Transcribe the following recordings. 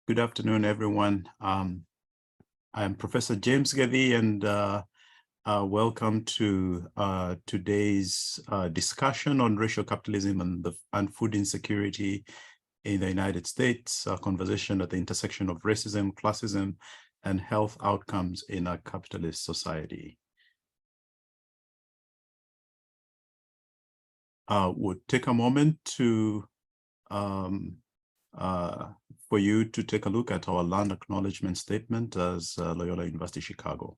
Good afternoon, everyone. I'm Professor James Gathii, and welcome to today's discussion on racial capitalism and food insecurity in the United States, a conversation at the intersection of racism, classism, and health outcomes in a capitalist society. We'll take a moment to for you to take a look at our land acknowledgement statement as Loyola University Chicago.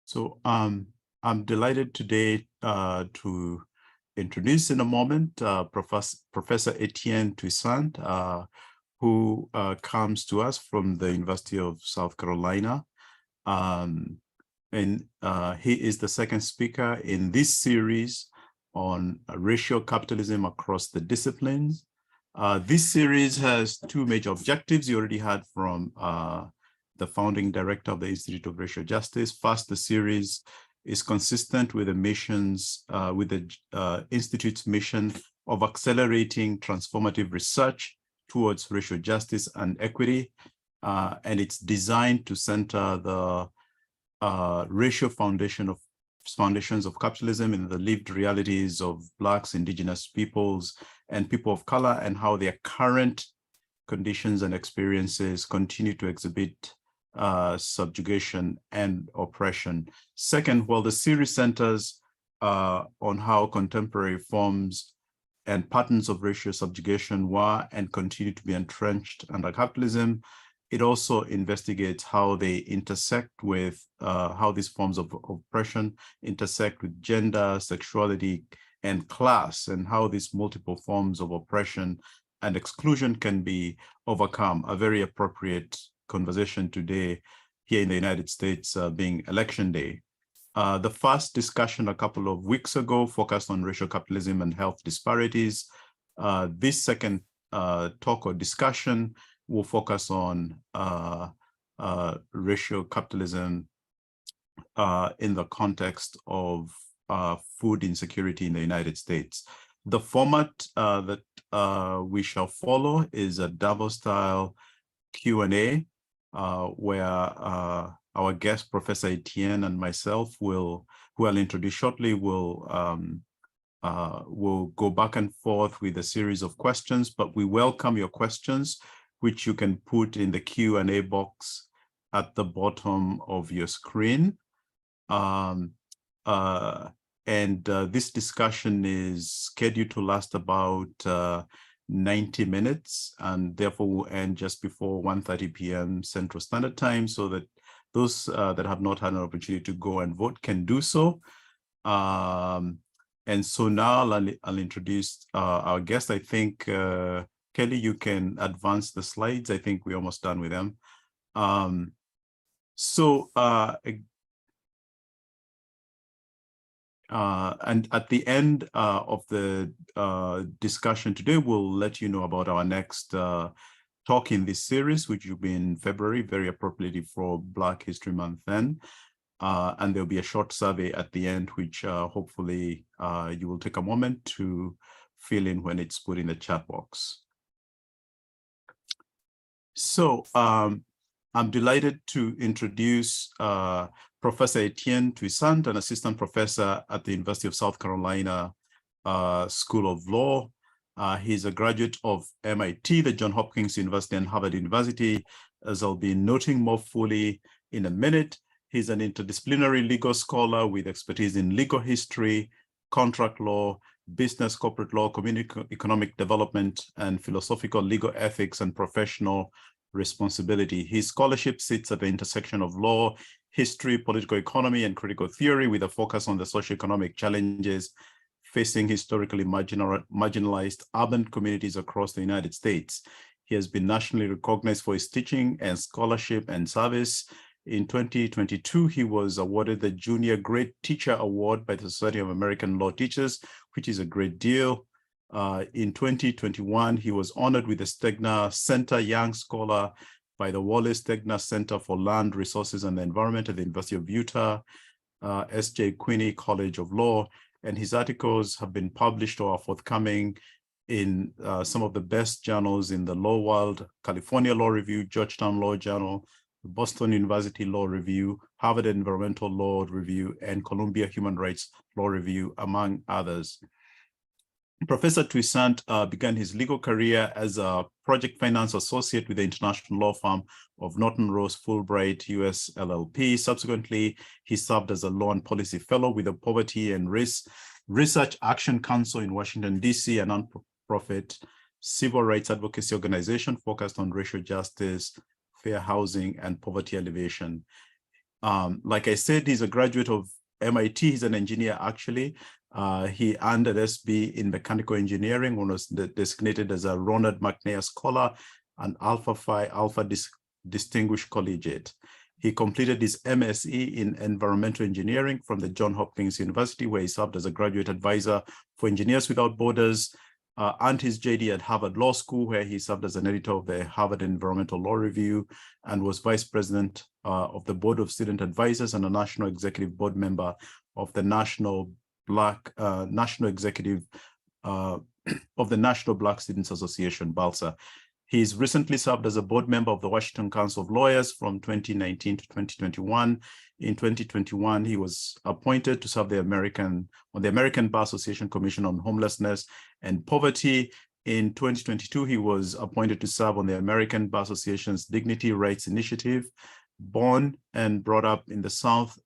So I'm delighted today to introduce in a moment Professor Etienne Toussaint, who comes to us from the University of South Carolina. And he is the second speaker in this series on racial capitalism across the disciplines. This series has two major objectives. You already heard from the founding director of the Institute of Racial Justice. First, the series is consistent with the missions, with the Institute's mission of accelerating transformative research towards racial justice and equity. And it's designed to center the racial foundations of capitalism in the lived realities of Blacks, Indigenous peoples, and people of color, and how their current conditions and experiences continue to exhibit subjugation and oppression. Second, while the series centers on how contemporary forms and patterns of racial subjugation were and continue to be entrenched under capitalism, it also investigates how they intersect with, how these forms of oppression intersect with gender, sexuality, and class, and how these multiple forms of oppression and exclusion can be overcome. A very appropriate conversation today here in the United States, being election day. The first discussion a couple of weeks ago focused on racial capitalism and health disparities. This second talk or discussion will focus on racial capitalism in the context of food insecurity in the United States. The format that we shall follow is a double-style Q&A, where our guest, Professor Etienne, and myself who I'll introduce shortly, will go back and forth with a series of questions, but we welcome your questions, which you can put in the Q&A box at the bottom of your screen. This discussion is scheduled to last about 90 minutes, and therefore will end just before 1:30 p.m. Central Standard Time, so that those that have not had an opportunity to go and vote can do so. And so now I'll introduce our guest. I think, Kelly, you can advance the slides. I think we're almost done with them. And at the end of the discussion today, we'll let you know about our next talk in this series, which will be in February, very appropriately for Black History Month then. And there'll be a short survey at the end, which hopefully you will take a moment to fill in when it's put in the chat box. So I'm delighted to introduce Professor Etienne Toussaint, an assistant professor at the University of South Carolina School of Law. He's a graduate of MIT, the Johns Hopkins University, and Harvard University, as I'll be noting more fully in a minute. He's an interdisciplinary legal scholar with expertise in legal history, contract law, business, corporate law, community economic development, and philosophical legal ethics and professional responsibility. His scholarship sits at the intersection of law, history, political economy, and critical theory, with a focus on the socioeconomic challenges facing historically marginalized urban communities across the United States. He has been nationally recognized for his teaching and scholarship and service. In 2022, he was awarded the Junior Great Teacher Award by the Society of American Law Teachers, which is a great deal. In 2021, he was honored with the Stegner Center Young Scholar by the Wallace Stegner Center for Land Resources and the Environment at the University of Utah, S.J. Quinney College of Law, and his articles have been published or are forthcoming in some of the best journals in the law world: California Law Review, Georgetown Law Journal, Boston University Law Review, Harvard Environmental Law Review, and Columbia Human Rights Law Review, among others. Professor Toussaint began his legal career as a project finance associate with the international law firm of Norton Rose Fulbright US LLP. Subsequently, he served as a law and policy fellow with the Poverty and Race Research Action Council in Washington, D.C., a nonprofit civil rights advocacy organization focused on racial justice, fair housing, and poverty alleviation. Like I said, he's a graduate of MIT. He's an engineer, actually. He earned an SB in mechanical engineering and was designated as a Ronald McNair Scholar and Alpha Phi Alpha Distinguished Collegiate. He completed his MSE in environmental engineering from the Johns Hopkins University, where he served as a graduate advisor for Engineers Without Borders, and his JD at Harvard Law School, where he served as an editor of the Harvard Environmental Law Review and was vice president of the Board of Student Advisors and a national executive board member of the National Executive of the National Black Students Association, BALSA. He's recently served as a board member of the Washington Council of Lawyers from 2019 to 2021. In 2021, he was appointed to serve on the American Bar Association Commission on Homelessness and Poverty. In 2022, he was appointed to serve on the American Bar Association's Dignity Rights Initiative. Born and brought up in the South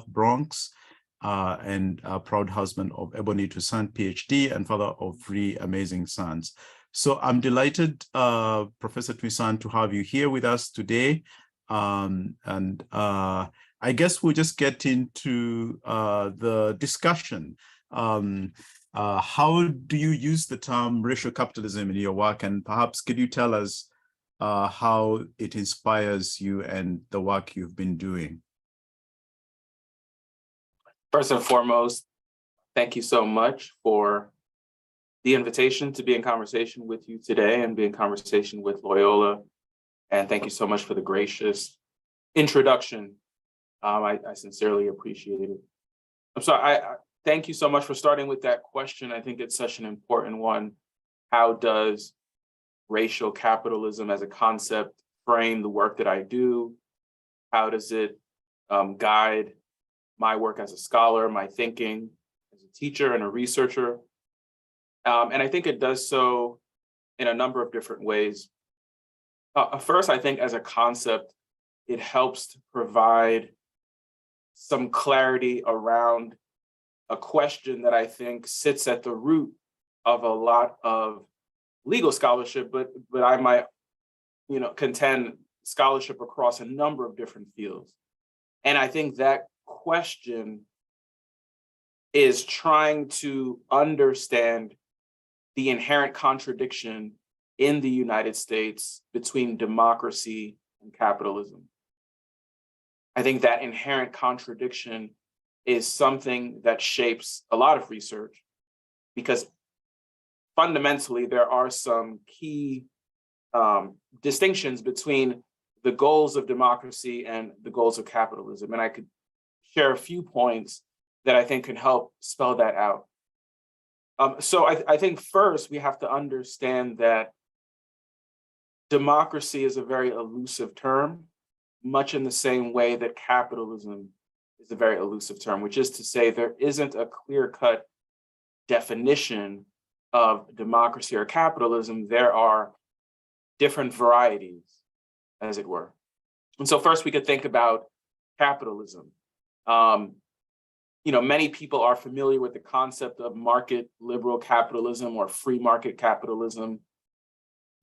Bronx, and a proud husband of Ebony Toussaint, PhD, and father of 3 amazing sons. So I'm delighted, Professor Toussaint, to have you here with us today. I guess we'll just get into the discussion. How do you use the term racial capitalism in your work? And perhaps could you tell us how it inspires you and the work you've been doing? First and foremost, thank you so much for the invitation to be in conversation with you today and be in conversation with Loyola. And thank you so much for the gracious introduction. I sincerely appreciate it. I thank you so much for starting with that question. I think it's such an important one. How does racial capitalism as a concept frame the work that I do? How does it guide my work as a scholar, my thinking as a teacher and a researcher? And I think it does so in a number of different ways. First, I think as a concept, it helps to provide some clarity around a question that I think sits at the root of a lot of legal scholarship, but I might, contend scholarship across a number of different fields. And I think that question is trying to understand the inherent contradiction in the United States between democracy and capitalism. I think that inherent contradiction is something that shapes a lot of research, because fundamentally there are some key distinctions between the goals of democracy and the goals of capitalism. And I could share a few points that I think can help spell that out. So I think first we have to understand that democracy is a very elusive term, much in the same way that capitalism is a very elusive term, which is to say there isn't a clear-cut definition of democracy or capitalism. There are different varieties, as it were. And so first we could think about capitalism. Many people are familiar with the concept of market liberal capitalism or free market capitalism.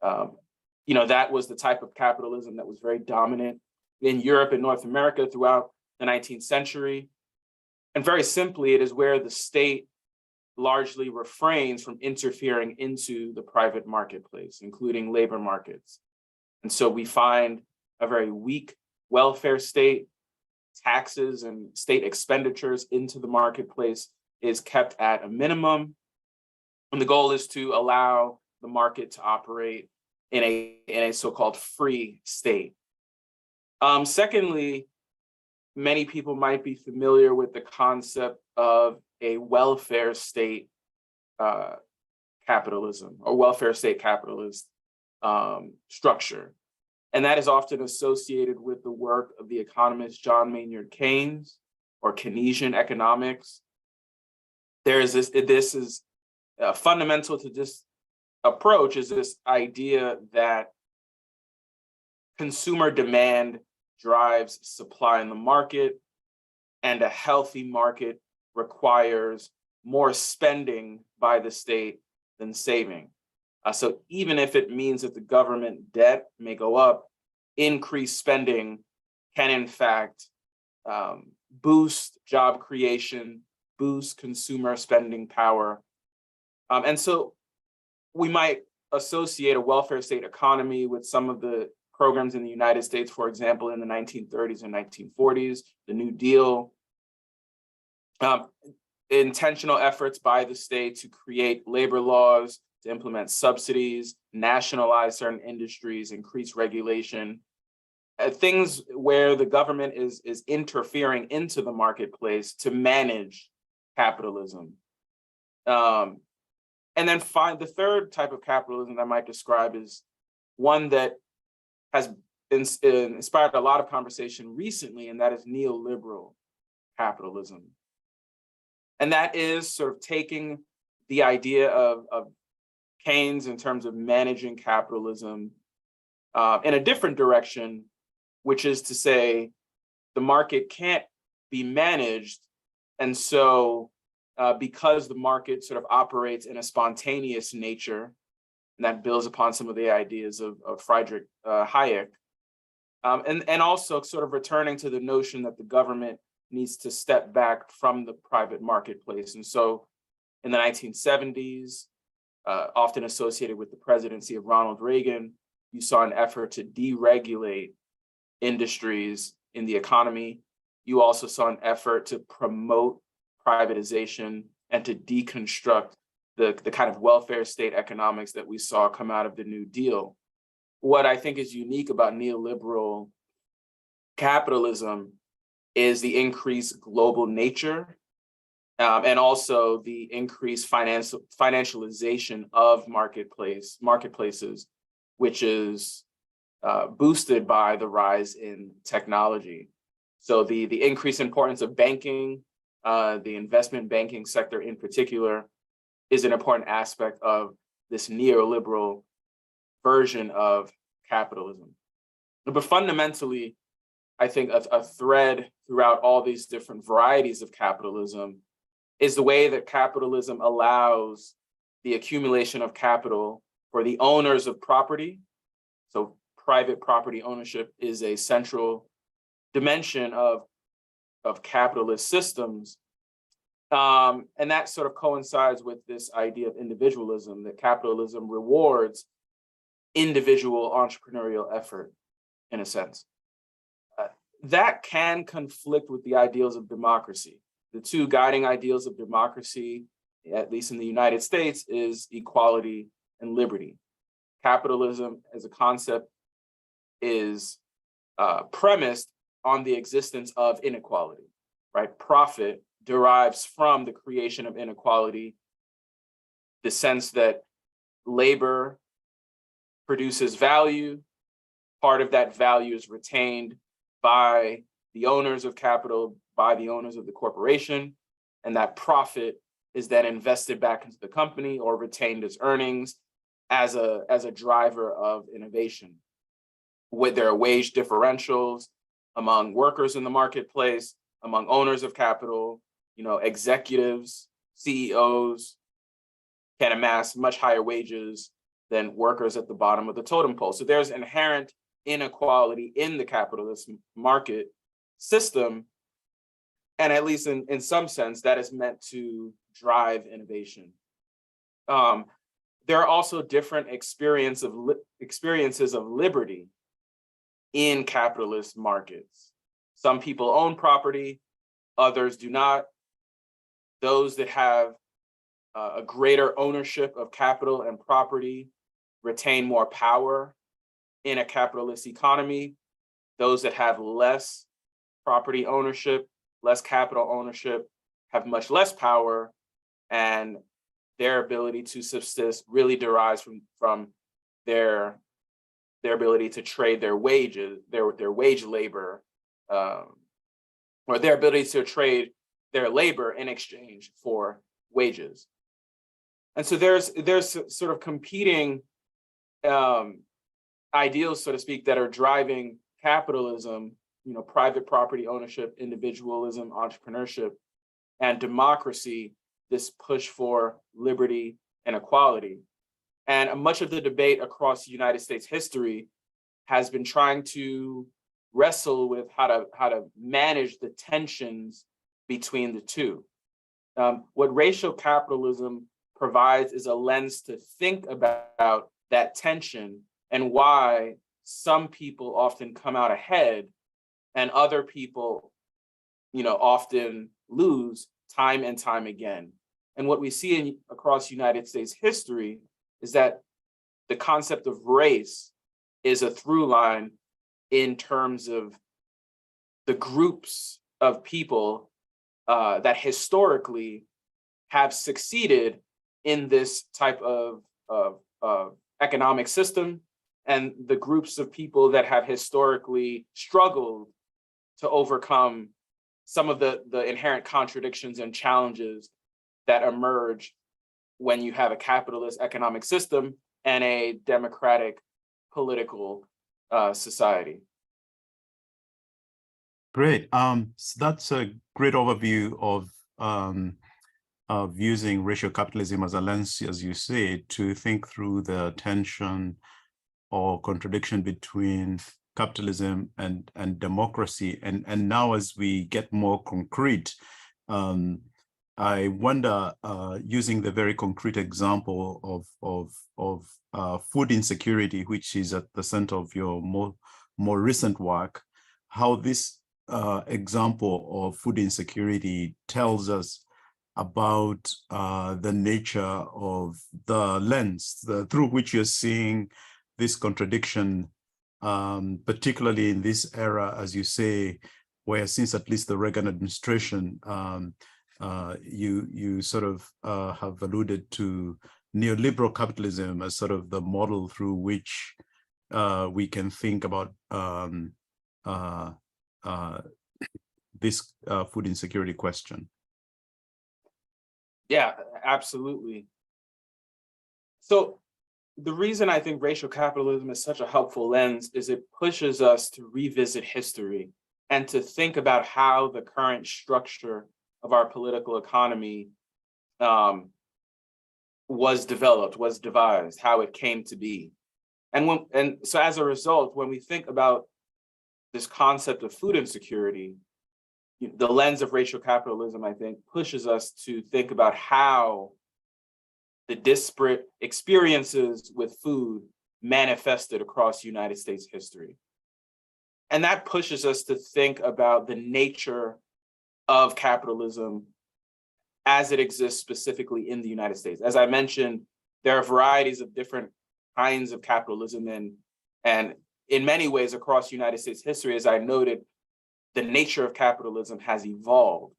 That was the type of capitalism that was very dominant in Europe and North America throughout the 19th century. And very simply, it is where the state largely refrains from interfering into the private marketplace, including labor markets. And so we find a very weak welfare state. Taxes and state expenditures into the marketplace is kept at a minimum. And the goal is to allow the market to operate in a so-called free state. Secondly, many people might be familiar with the concept of a welfare state capitalism or welfare state capitalist structure. And that is often associated with the work of the economist John Maynard Keynes or Keynesian economics. This is fundamental to this approach is this idea that consumer demand drives supply in the market, and a healthy market requires more spending by the state than saving. So even if it means that the government debt may go up, increased spending can in fact boost job creation, boost consumer spending power. And so we might associate a welfare state economy with some of the programs in the United States, for example, in the 1930s and 1940s, the New Deal, intentional efforts by the state to create labor laws, to implement subsidies, nationalize certain industries, increase regulation, things where the government is interfering into the marketplace to manage capitalism. And then the third type of capitalism that I might describe is one that has inspired a lot of conversation recently, and that is neoliberal capitalism. And that is sort of taking the idea of Keynes in terms of managing capitalism in a different direction, which is to say the market can't be managed. And so because the market sort of operates in a spontaneous nature, and that builds upon some of the ideas of Friedrich Hayek, and also sort of returning to the notion that the government needs to step back from the private marketplace. And so in the 1970s, often associated with the presidency of Ronald Reagan, you saw an effort to deregulate industries in the economy. You also saw an effort to promote privatization and to deconstruct the kind of welfare state economics that we saw come out of the New Deal. What I think is unique about neoliberal capitalism is the increased global nature and also the increased financialization of marketplaces, which is boosted by the rise in technology. So the increased importance of banking, the investment banking sector in particular, is an important aspect of this neoliberal version of capitalism. But fundamentally, I think a thread throughout all these different varieties of capitalism is the way that capitalism allows the accumulation of capital for the owners of property. So private property ownership is a central dimension of capitalist systems. And that sort of coincides with this idea of individualism, that capitalism rewards individual entrepreneurial effort, in a sense. That can conflict with the ideals of democracy. The two guiding ideals of democracy, at least in the United States, is equality and liberty. Capitalism as a concept is premised on the existence of inequality, right? Profit derives from the creation of inequality, the sense that labor produces value, part of that value is retained by the owners of capital, by the owners of the corporation, and that profit is then invested back into the company or retained as earnings as a driver of innovation. There are wage differentials among workers in the marketplace, among owners of capital, executives, CEOs can amass much higher wages than workers at the bottom of the totem pole. So there's inherent inequality in the capitalist market system. And at least in some sense, that is meant to drive innovation. There are also different experiences of liberty in capitalist markets. Some people own property, others do not. Those that have a greater ownership of capital and property retain more power in a capitalist economy. Those that have less property ownership, less capital ownership, have much less power, and their ability to subsist really derives from their ability to trade their wages, their wage labor, or their ability to trade their labor in exchange for wages. And so there's sort of competing ideals, so to speak, that are driving capitalism, private property ownership, individualism, entrepreneurship, and democracy, this push for liberty and equality. And much of the debate across United States history has been trying to wrestle with how to manage the tensions between the two. What racial capitalism provides is a lens to think about that tension and why some people often come out ahead and other people, often lose time and time again. And what we see across United States history is that the concept of race is a through line in terms of the groups of people that historically have succeeded in this type of economic system, and the groups of people that have historically struggled to overcome some of the inherent contradictions and challenges that emerge when you have a capitalist economic system and a democratic political society. Great. So that's a great overview of using racial capitalism as a lens, as you say, to think through the tension or contradiction between capitalism and democracy. And now, as we get more concrete, I wonder, using the very concrete example of food insecurity, which is at the center of your more recent work, how this example of food insecurity tells us about the nature of the lens through which you're seeing this contradiction, particularly in this era, as you say, where since at least the Reagan administration, you sort of have alluded to neoliberal capitalism as sort of the model through which we can think about this food insecurity question. Yeah, absolutely. So the reason I think racial capitalism is such a helpful lens is it pushes us to revisit history and to think about how the current structure of our political economy was developed, was devised, how it came to be. And so as a result, when we think about this concept of food insecurity, the lens of racial capitalism, I think, pushes us to think about how the disparate experiences with food manifested across United States history. And that pushes us to think about the nature of capitalism as it exists specifically in the United States. As I mentioned, there are varieties of different kinds of capitalism, and in many ways across United States history, as I noted, the nature of capitalism has evolved.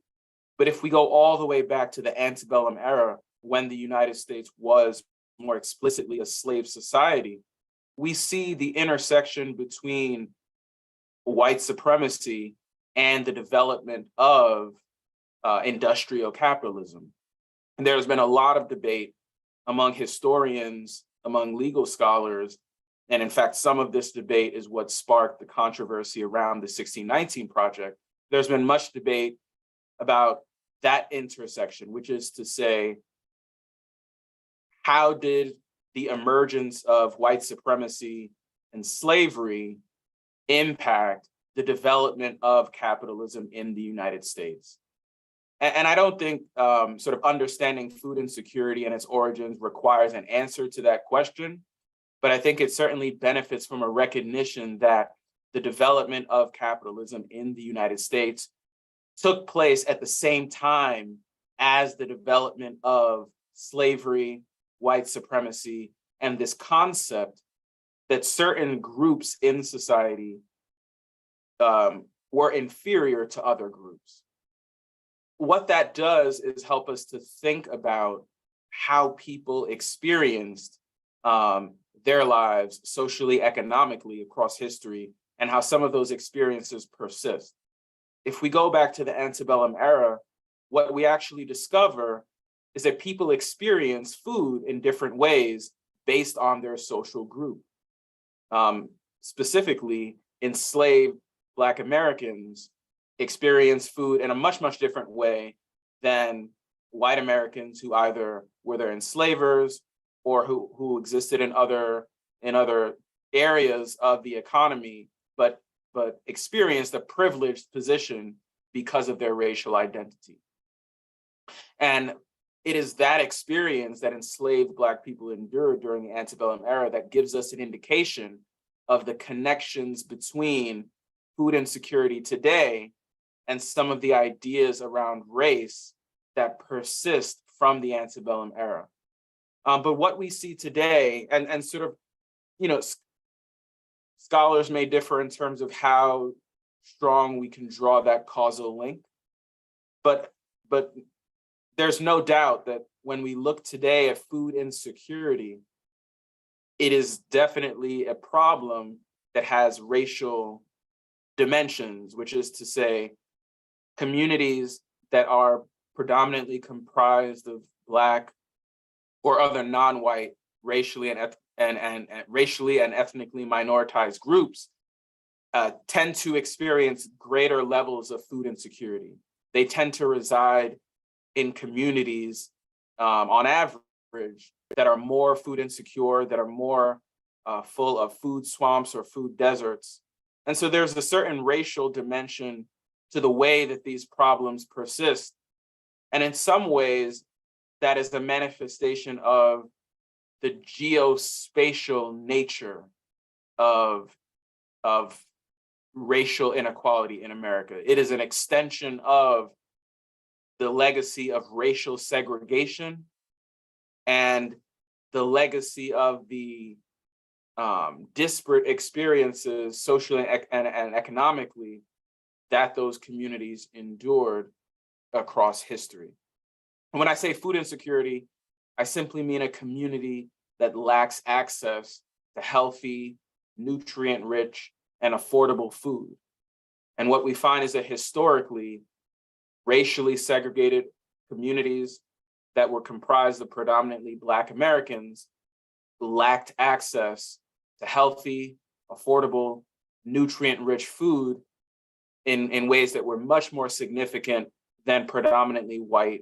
But if we go all the way back to the antebellum era, when the United States was more explicitly a slave society, we see the intersection between white supremacy and the development of industrial capitalism. And there's been a lot of debate among historians, among legal scholars, and in fact, some of this debate is what sparked the controversy around the 1619 Project. There's been much debate about that intersection, which is to say, how did the emergence of white supremacy and slavery impact the development of capitalism in the United States? And I don't think sort of understanding food insecurity and its origins requires an answer to that question. But I think it certainly benefits from a recognition that the development of capitalism in the United States took place at the same time as the development of slavery, white supremacy, and this concept that certain groups in society were inferior to other groups. What that does is help us to think about how people experienced their lives socially, economically across history, and how some of those experiences persist. If we go back to the antebellum era, what we actually discover is that people experience food in different ways based on their social group. Specifically, enslaved Black Americans experience food in a much, much different way than white Americans who either were their enslavers or who existed in other areas of the economy, but experienced a privileged position because of their racial identity. And it is that experience that enslaved Black people endured during the antebellum era that gives us an indication of the connections between food insecurity today and some of the ideas around race that persist from the antebellum era. But what we see today, and sort of, scholars may differ in terms of how strong we can draw that causal link, but there's no doubt that when we look today at food insecurity, it is definitely a problem that has racial dimensions, which is to say, communities that are predominantly comprised of Black or other non-white racially and ethnically minoritized groups tend to experience greater levels of food insecurity. They tend to reside in communities on average that are more food insecure, that are more full of food swamps or food deserts. And so there's a certain racial dimension to the way that these problems persist. And in some ways, that is a manifestation of the geospatial nature of racial inequality in America. It is an extension of the legacy of racial segregation and the legacy of the disparate experiences socially and economically that those communities endured across history. And when I say food insecurity, I simply mean a community that lacks access to healthy, nutrient-rich, and affordable food. And what we find is that historically, racially segregated communities that were comprised of predominantly Black Americans lacked access to healthy, affordable, nutrient-rich food in ways that were much more significant than predominantly white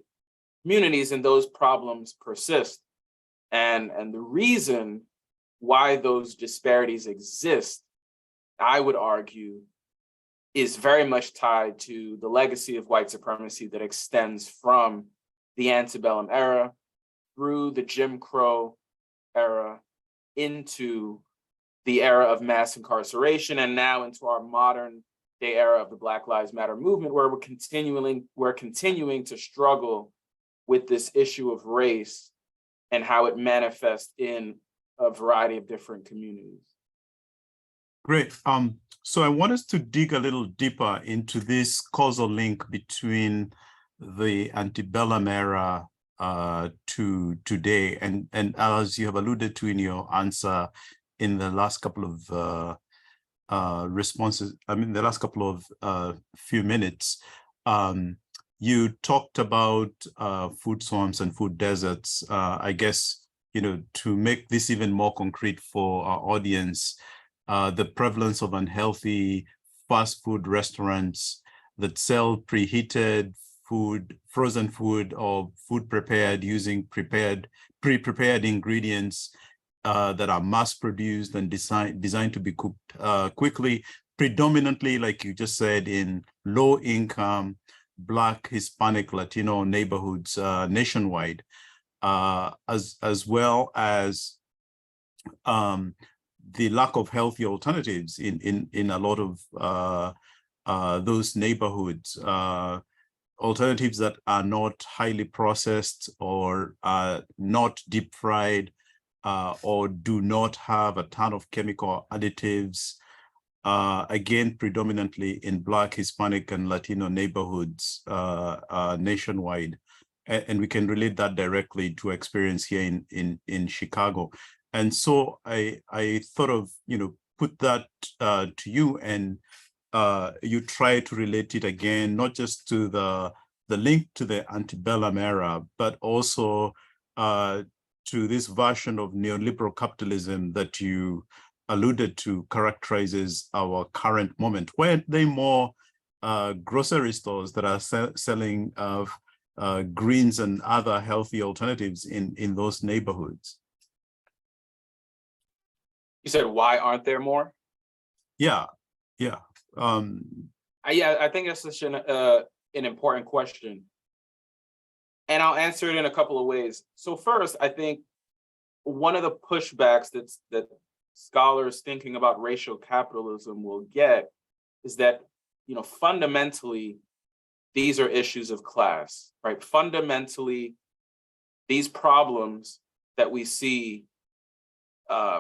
communities, and those problems persist. And the reason why those disparities exist, I would argue, is very much tied to the legacy of white supremacy that extends from the antebellum era through the Jim Crow era into the era of mass incarceration, and now into our modern day era of the Black Lives Matter movement, where we're continuing to struggle with this issue of race and how it manifests in a variety of different communities. Great. So I want us to dig a little deeper into this causal link between the antebellum era to today. And as you have alluded to in your answer in the last couple of responses, the last couple of few minutes, you talked about food swamps and food deserts. I guess, to make this even more concrete for our audience, the prevalence of unhealthy fast food restaurants that sell preheated food, frozen food, or food prepared using pre-prepared ingredients that are mass-produced and designed to be cooked quickly, predominantly, like you just said, in low-income Black, Hispanic, Latino neighborhoods nationwide, as well as the lack of healthy alternatives in a lot of those neighborhoods. alternatives that are not highly processed or not deep fried or do not have a ton of chemical additives, again, predominantly in Black, Hispanic, and Latino neighborhoods nationwide. And we can relate that directly to experience here in Chicago. And so I thought of, put that to you, and you try to relate it again, not just to the link to the antebellum era, but also to this version of neoliberal capitalism that you alluded to characterizes our current moment. Were they more grocery stores that are selling greens and other healthy alternatives in those neighborhoods? You said, why aren't there more? Yeah. Yeah, I think that's such an important question. And I'll answer it in a couple of ways. So first, I think one of the pushbacks that scholars thinking about racial capitalism will get is that, fundamentally, these are issues of class, right? Fundamentally, these problems that we see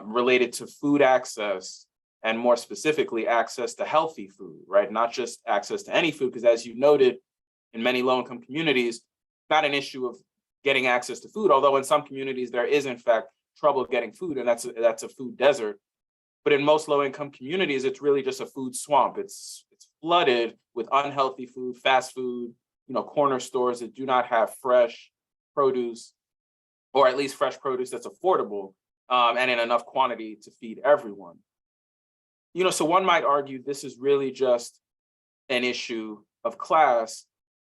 related to food access, and more specifically, access to healthy food, right? Not just access to any food, because as you noted, in many low-income communities, not an issue of getting access to food, although in some communities there is in fact trouble getting food, and that's a food desert. But in most low-income communities, it's really just a food swamp. It's flooded with unhealthy food, fast food, corner stores that do not have fresh produce, or at least fresh produce that's affordable and in enough quantity to feed everyone. So one might argue this is really just an issue of class.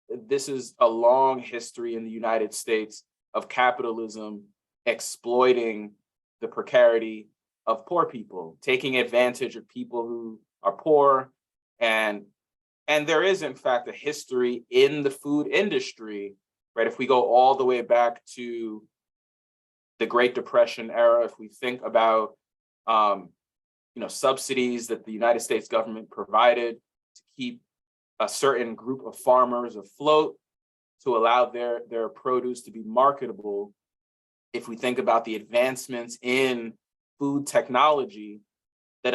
This is a long history in the United States of capitalism exploiting the precarity of poor people, taking advantage of people who are poor. And there is, in fact, a history in the food industry, right? If we go all the way back to the Great Depression era, if we think about subsidies that the United States government provided to keep a certain group of farmers afloat, to allow their produce to be marketable. If we think about the advancements in food technology that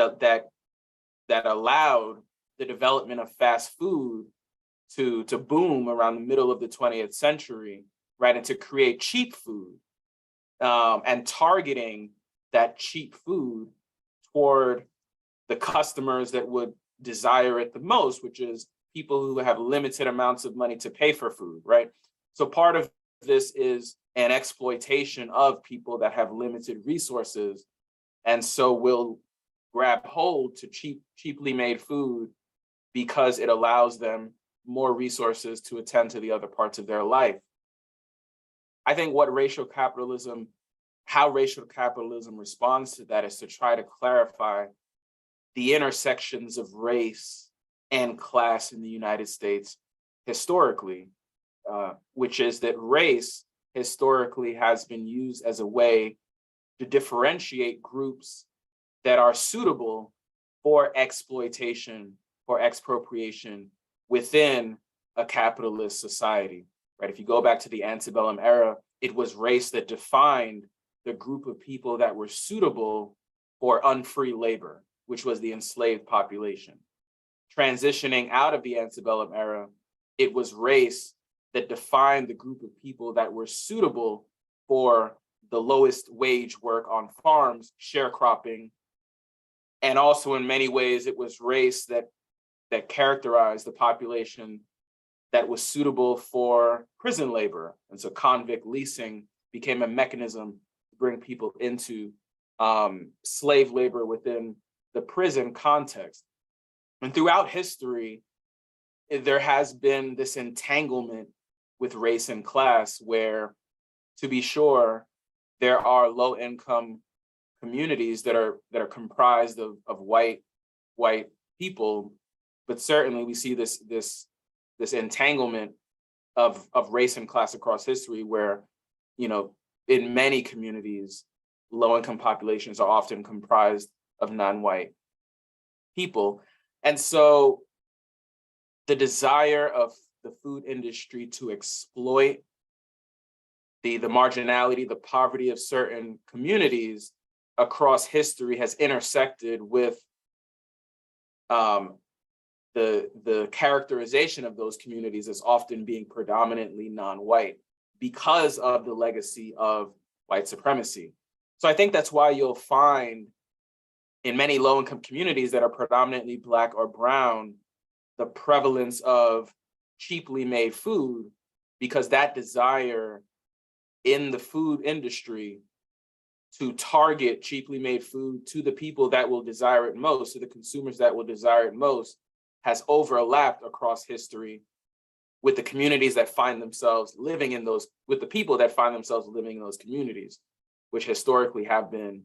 allowed the development of fast food to boom around the middle of the 20th century, right, and to create cheap food, and targeting that cheap food toward the customers that would desire it the most, which is people who have limited amounts of money to pay for food, right? So part of this is an exploitation of people that have limited resources, and so will grab hold to cheaply made food because it allows them more resources to attend to the other parts of their life. I think how racial capitalism responds to that is to try to clarify the intersections of race and class in the United States historically, which is that race historically has been used as a way to differentiate groups that are suitable for exploitation or expropriation within a capitalist society, right? If you go back to the antebellum era, it was race that defined the group of people that were suitable for unfree labor, which was the enslaved population. Transitioning out of the antebellum era, it was race that defined the group of people that were suitable for the lowest wage work on farms, sharecropping. And also in many ways, it was race that characterized the population that was suitable for prison labor. And so convict leasing became a mechanism to bring people into slave labor within the prison context. And throughout history, there has been this entanglement with race and class where, to be sure, there are low-income communities that are comprised of white people, but certainly we see this entanglement of race and class across history where, in many communities, low-income populations are often comprised of non-white people. And so the desire of the food industry to exploit the marginality, the poverty of certain communities across history has intersected with the characterization of those communities as often being predominantly non-white because of the legacy of white supremacy. So I think that's why you'll find in many low-income communities that are predominantly Black or brown, the prevalence of cheaply made food, because that desire in the food industry to target cheaply made food to the people that will desire it most, to the consumers that will desire it most, has overlapped across history with the communities that find themselves living in those, with the people that find themselves living in those communities, which historically have been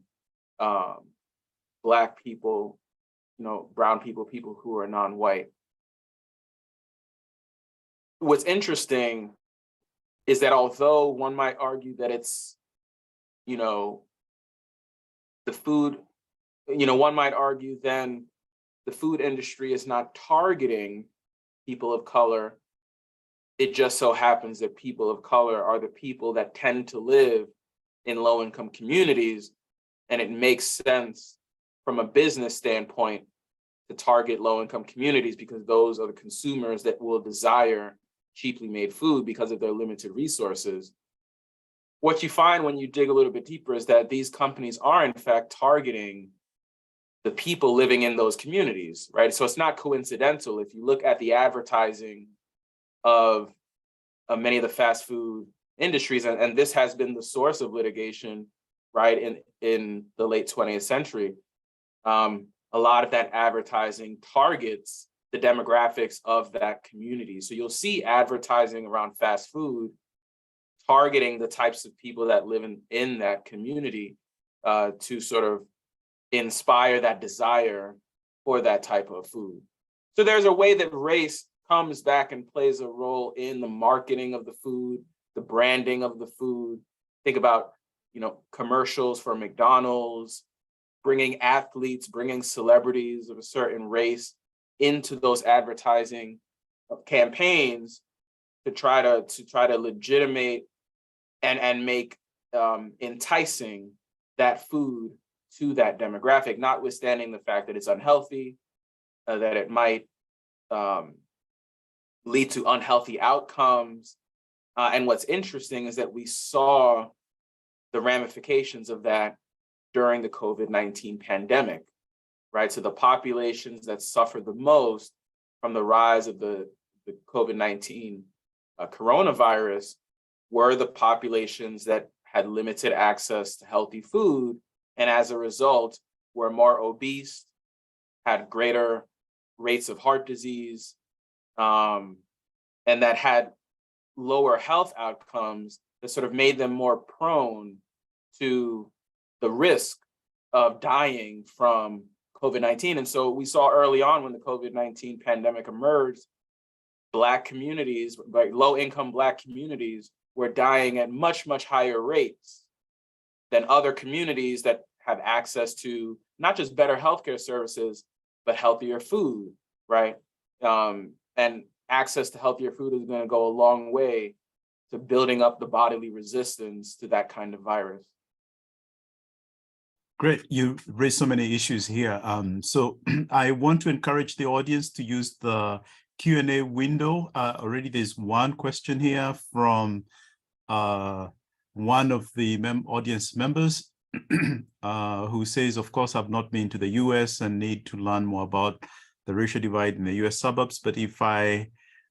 Black people, brown people, people who are non-white. What's interesting is that although one might argue that it's, the food, one might argue then the food industry is not targeting people of color. It just so happens that people of color are the people that tend to live in low-income communities, and it makes sense from a business standpoint to target low-income communities because those are the consumers that will desire cheaply made food because of their limited resources. What you find when you dig a little bit deeper is that these companies are in fact targeting the people living in those communities, right? So it's not coincidental. If you look at the advertising of many of the fast food industries, and this has been the source of litigation, right, in the late 20th century, a lot of that advertising targets the demographics of that community. So you'll see advertising around fast food targeting the types of people that live in that community to sort of inspire that desire for that type of food. So there's a way that race comes back and plays a role in the marketing of the food, the branding of the food. Think about, commercials for McDonald's, bringing athletes, bringing celebrities of a certain race into those advertising campaigns to try to legitimate and make enticing that food to that demographic, notwithstanding the fact that it's unhealthy, that it might lead to unhealthy outcomes. And what's interesting is that we saw the ramifications of that during the COVID-19 pandemic, right? So the populations that suffered the most from the rise of the COVID-19 coronavirus were the populations that had limited access to healthy food, and as a result, were more obese, had greater rates of heart disease, and that had lower health outcomes that sort of made them more prone to the risk of dying from COVID-19. And so we saw early on when the COVID-19 pandemic emerged, Black communities, like low-income Black communities, were dying at much, much higher rates than other communities that have access to not just better healthcare services, but healthier food, right? And access to healthier food is going to go a long way to building up the bodily resistance to that kind of virus. Great, you raised so many issues here. So I want to encourage the audience to use the Q&A window. Already there's one question here from one of the audience members who says, of course, I've not been to the US and need to learn more about the racial divide in the US suburbs, but if I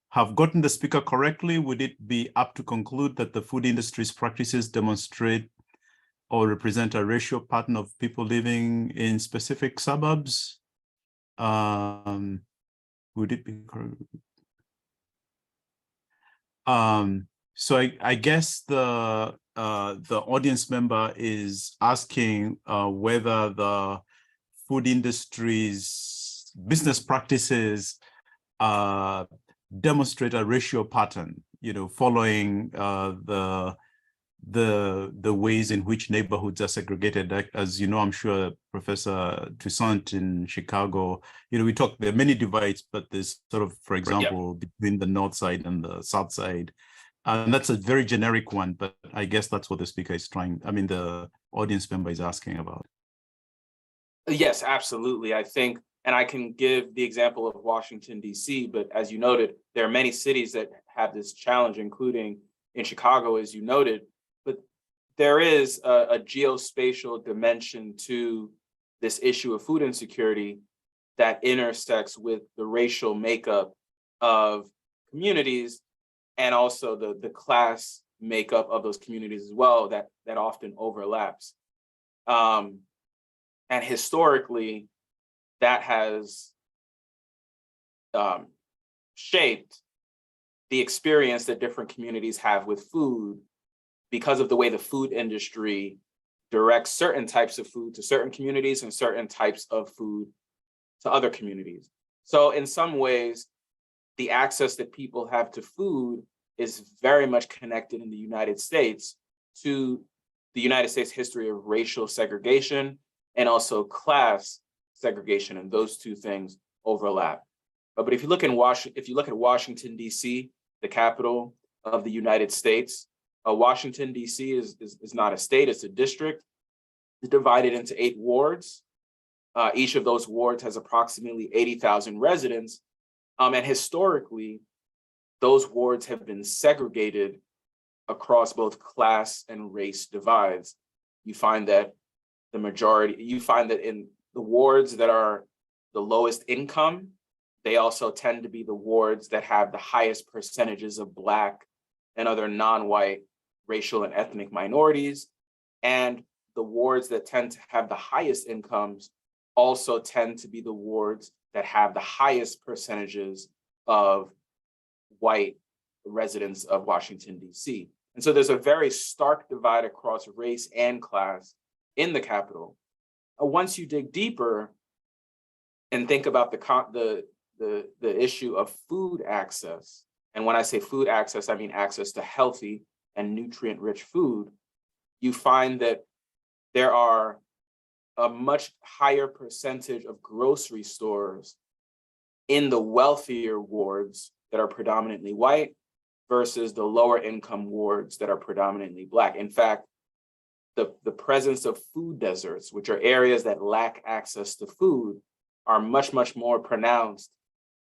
have gotten the speaker correctly, would it be up to conclude that the food industry's practices demonstrate or represent a racial pattern of people living in specific suburbs? Would it be correct? So I guess the audience member is asking whether the food industry's business practices demonstrate a racial pattern, following the the ways in which neighborhoods are segregated. Like, as you know, I'm sure Professor Toussaint in Chicago, we talk, there are many divides, but there's sort of, for example, between the north side and the south side. And that's a very generic one, but I guess that's what the speaker is the audience member is asking about. Yes, absolutely. I think, and I can give the example of Washington, D.C., but as you noted, there are many cities that have this challenge, including in Chicago, as you noted. But there is a geospatial dimension to this issue of food insecurity that intersects with the racial makeup of communities and also the class makeup of those communities as well, that often overlaps. And historically, that has shaped the experience that different communities have with food because of the way the food industry directs certain types of food to certain communities and certain types of food to other communities. So in some ways, the access that people have to food is very much connected in the United States to the United States history of racial segregation and also class segregation, and those two things overlap. But if you look at Washington, D.C., the capital of the United States, Washington, D.C. is not a state, it's a district. It's divided into 8 wards. Each of those wards has approximately 80,000 residents. And historically, those wards have been segregated across both class and race divides. You find that in the wards that are the lowest income, they also tend to be the wards that have the highest percentages of Black and other non-white racial and ethnic minorities. And the wards that tend to have the highest incomes also tend to be the wards that have the highest percentages of white residents of Washington, D.C. And so there's a very stark divide across race and class in the capital. Once you dig deeper and think about the issue of food access, and when I say food access, I mean access to healthy and nutrient-rich food, you find that there are a much higher percentage of grocery stores in the wealthier wards that are predominantly white versus the lower income wards that are predominantly Black. In fact, the presence of food deserts, which are areas that lack access to food, are much, much more pronounced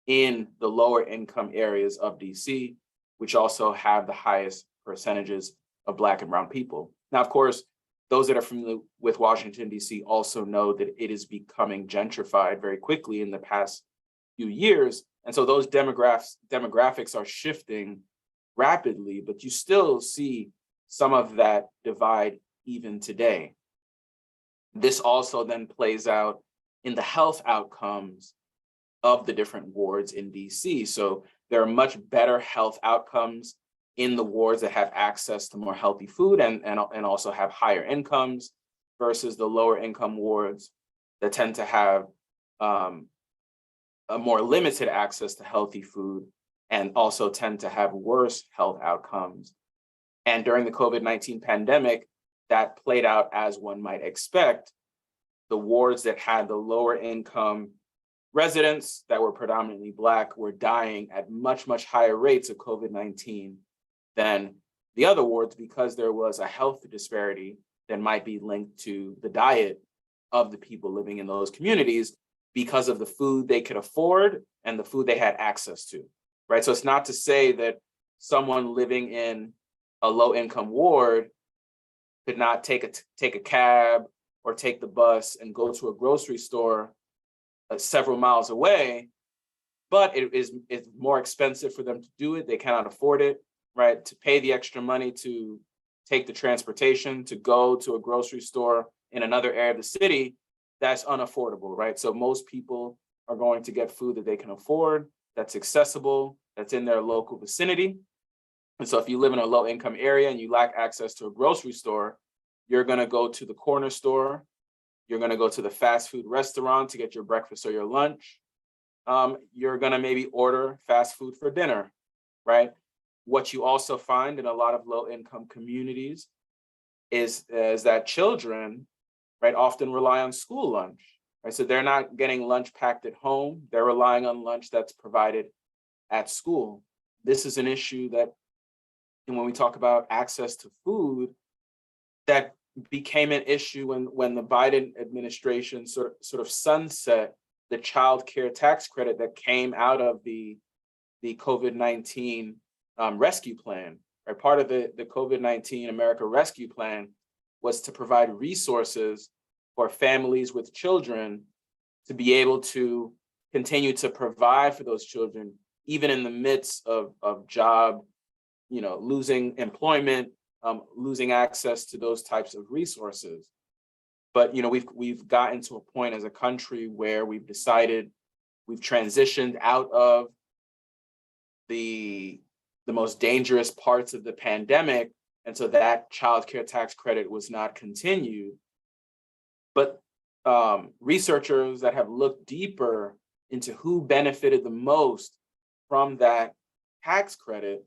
in the lower income areas of DC, which also have the highest percentages of Black and brown people. Now, of course, those that are familiar with Washington, DC also know that it is becoming gentrified very quickly in the past few years. And so those demographics are shifting rapidly, but you still see some of that divide even today. This also then plays out in the health outcomes of the different wards in DC. So there are much better health outcomes in the wards that have access to more healthy food and also have higher incomes versus the lower income wards that tend to have a more limited access to healthy food and also tend to have worse health outcomes. And during the COVID-19 pandemic, that played out as one might expect. The wards that had the lower income residents that were predominantly Black were dying at much, much higher rates of COVID-19 than the other wards because there was a health disparity that might be linked to the diet of the people living in those communities because of the food they could afford and the food they had access to, right? So it's not to say that someone living in a low income ward could not take a cab or take the bus and go to a grocery store several miles away, but it's more expensive for them to do it. They cannot afford it, right? To pay the extra money to take the transportation to go to a grocery store in another area of the city, that's unaffordable, right? So most people are going to get food that they can afford, that's accessible, that's in their local vicinity. And so if you live in a low income area and you lack access to a grocery store, you're gonna go to the corner store, you're gonna go to the fast food restaurant to get your breakfast or your lunch. You're gonna maybe order fast food for dinner, right? What you also find in a lot of low income communities is that children, right, often rely on school lunch, right? So they're not getting lunch packed at home. They're relying on lunch that's provided at school. This is an issue that, and when we talk about access to food, that became an issue when the Biden administration sort of sunset the child care tax credit that came out of the COVID-19 rescue plan. Right? Part of the COVID-19 America Rescue Plan was to provide resources for families with children to be able to continue to provide for those children, even in the midst of job, losing employment, losing access to those types of resources. But we've gotten to a point as a country where we've transitioned out of the most dangerous parts of the pandemic, and so that child care tax credit was not continued. But researchers that have looked deeper into who benefited the most from that tax credit,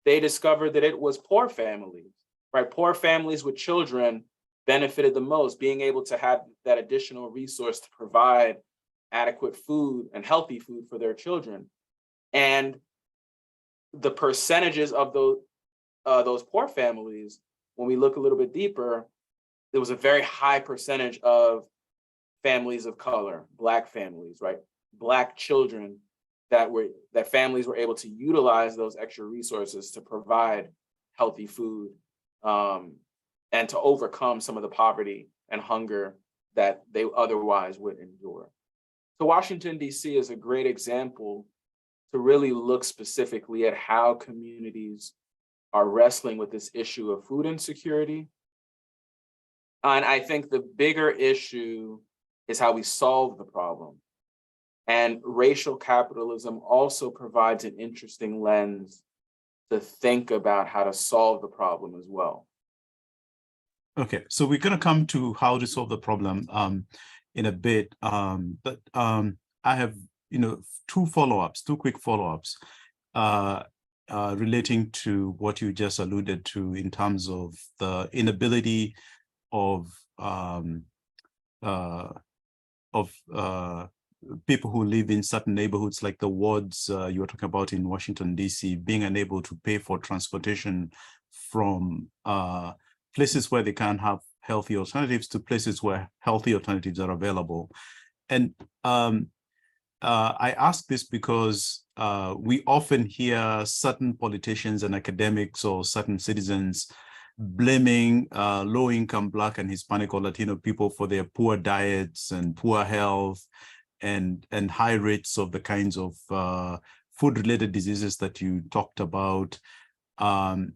they discovered that it was poor families, right? Poor families with children benefited the most, being able to have that additional resource to provide adequate food and healthy food for their children. And the percentages of those poor families, when we look a little bit deeper, there was a very high percentage of families of color, Black families, right? Black children that families were able to utilize those extra resources to provide healthy food, and to overcome some of the poverty and hunger that they otherwise would endure. So Washington, D.C. is a great example to really look specifically at how communities are wrestling with this issue of food insecurity. And I think the bigger issue is how we solve the problem. And racial capitalism also provides an interesting lens to think about how to solve the problem as well. Okay, so we're going to come to how to solve the problem in a bit, but I have two quick follow-ups relating to what you just alluded to in terms of the inability of people who live in certain neighborhoods, like the wards you were talking about in Washington, D.C., being unable to pay for transportation from places where they can't have healthy alternatives to places where healthy alternatives are available. And I ask this because we often hear certain politicians and academics or certain citizens blaming low-income Black and Hispanic or Latino people for their poor diets and poor health and high rates of the kinds of food-related diseases that you talked about.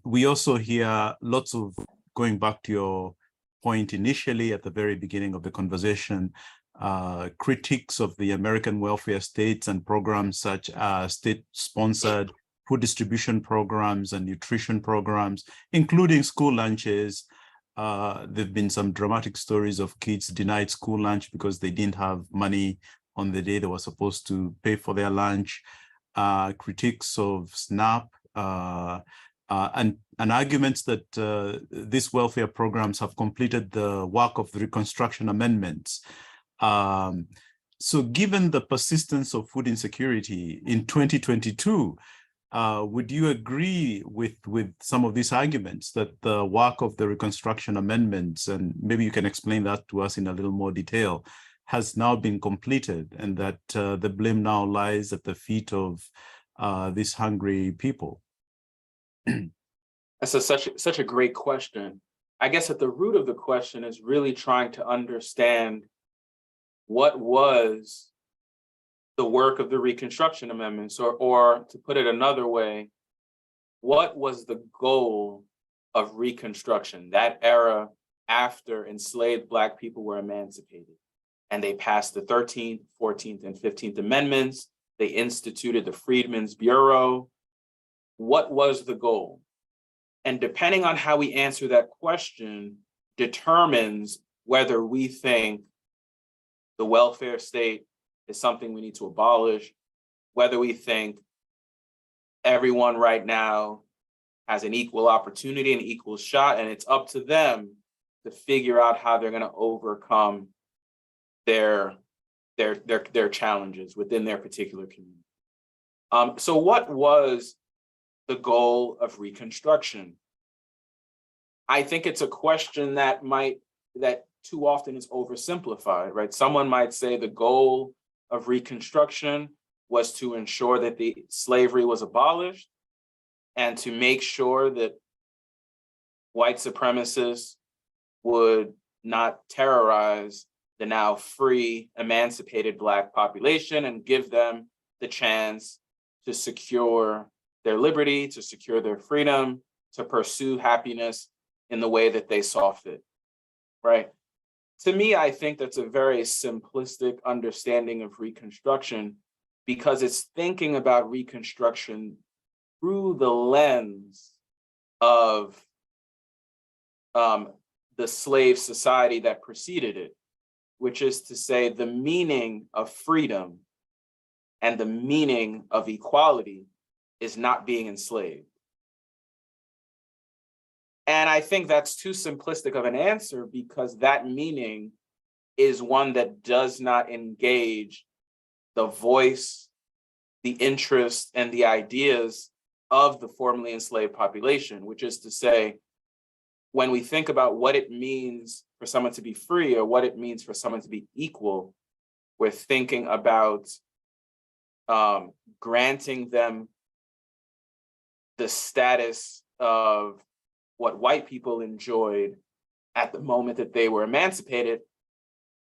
We also hear lots of, going back to your point initially at the very beginning of the conversation, critiques of the American welfare states and programs such as state-sponsored food distribution programs and nutrition programs, including school lunches. There've been some dramatic stories of kids denied school lunch because they didn't have money on the day they were supposed to pay for their lunch. Critiques of SNAP, and arguments that these welfare programs have completed the work of the Reconstruction Amendments. So given the persistence of food insecurity in 2022, would you agree with some of these arguments that the work of the Reconstruction Amendments, and maybe you can explain that to us in a little more detail, has now been completed, and that the blame now lies at the feet of these hungry people? That's such a great question. I guess at the root of the question is really trying to understand what was the work of the Reconstruction Amendments, or to put it another way, what was the goal of Reconstruction, that era after enslaved Black people were emancipated? And they passed the 13th, 14th, and 15th Amendments. They instituted the Freedmen's Bureau. What was the goal? And depending on how we answer that question determines whether we think the welfare state is something we need to abolish, whether we think everyone right now has an equal opportunity and equal shot, and it's up to them to figure out how they're going to overcome their challenges within their particular community. So what was the goal of Reconstruction? I think it's a question that too often is oversimplified, right? Someone might say the goal of Reconstruction was to ensure that the slavery was abolished and to make sure that white supremacists would not terrorize the now free, emancipated Black population and give them the chance to secure their liberty, to secure their freedom, to pursue happiness in the way that they saw fit, right? To me, I think that's a very simplistic understanding of Reconstruction because it's thinking about Reconstruction through the lens of the slave society that preceded it, which is to say the meaning of freedom and the meaning of equality is not being enslaved. And I think that's too simplistic of an answer because that meaning is one that does not engage the voice, the interest, and the ideas of the formerly enslaved population, which is to say, when we think about what it means for someone to be free or what it means for someone to be equal, we're thinking about granting them the status of what white people enjoyed at the moment that they were emancipated,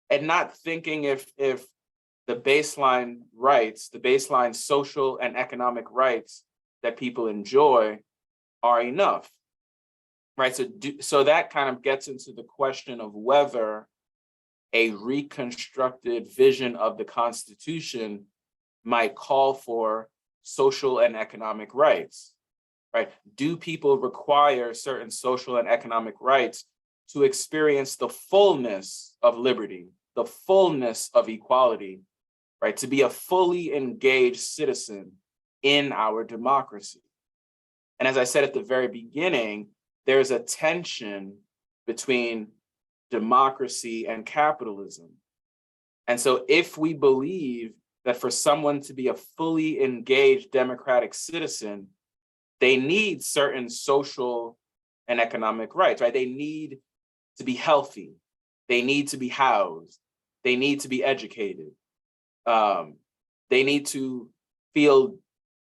and not thinking if the baseline rights, the baseline social and economic rights that people enjoy are enough, right? So that kind of gets into the question of whether a reconstructed vision of the Constitution might call for social and economic rights, right? Do people require certain social and economic rights to experience the fullness of liberty, the fullness of equality, right? To be a fully engaged citizen in our democracy. And as I said at the very beginning, there's a tension between democracy and capitalism. And so if we believe that for someone to be a fully engaged democratic citizen, they need certain social and economic rights, right? They need to be healthy. They need to be housed. They need to be educated. They need to feel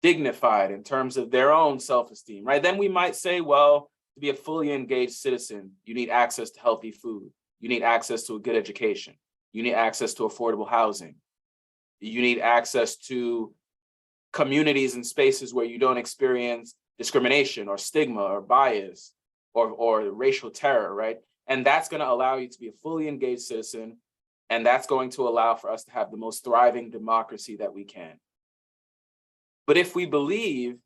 dignified in terms of their own self-esteem, right? Then we might say, well, to be a fully engaged citizen, you need access to healthy food. You need access to a good education. You need access to affordable housing. You need access to communities and spaces where you don't experience discrimination or stigma or bias or racial terror, right? And that's going to allow you to be a fully engaged citizen. And that's going to allow for us to have the most thriving democracy that we can. But if we believe,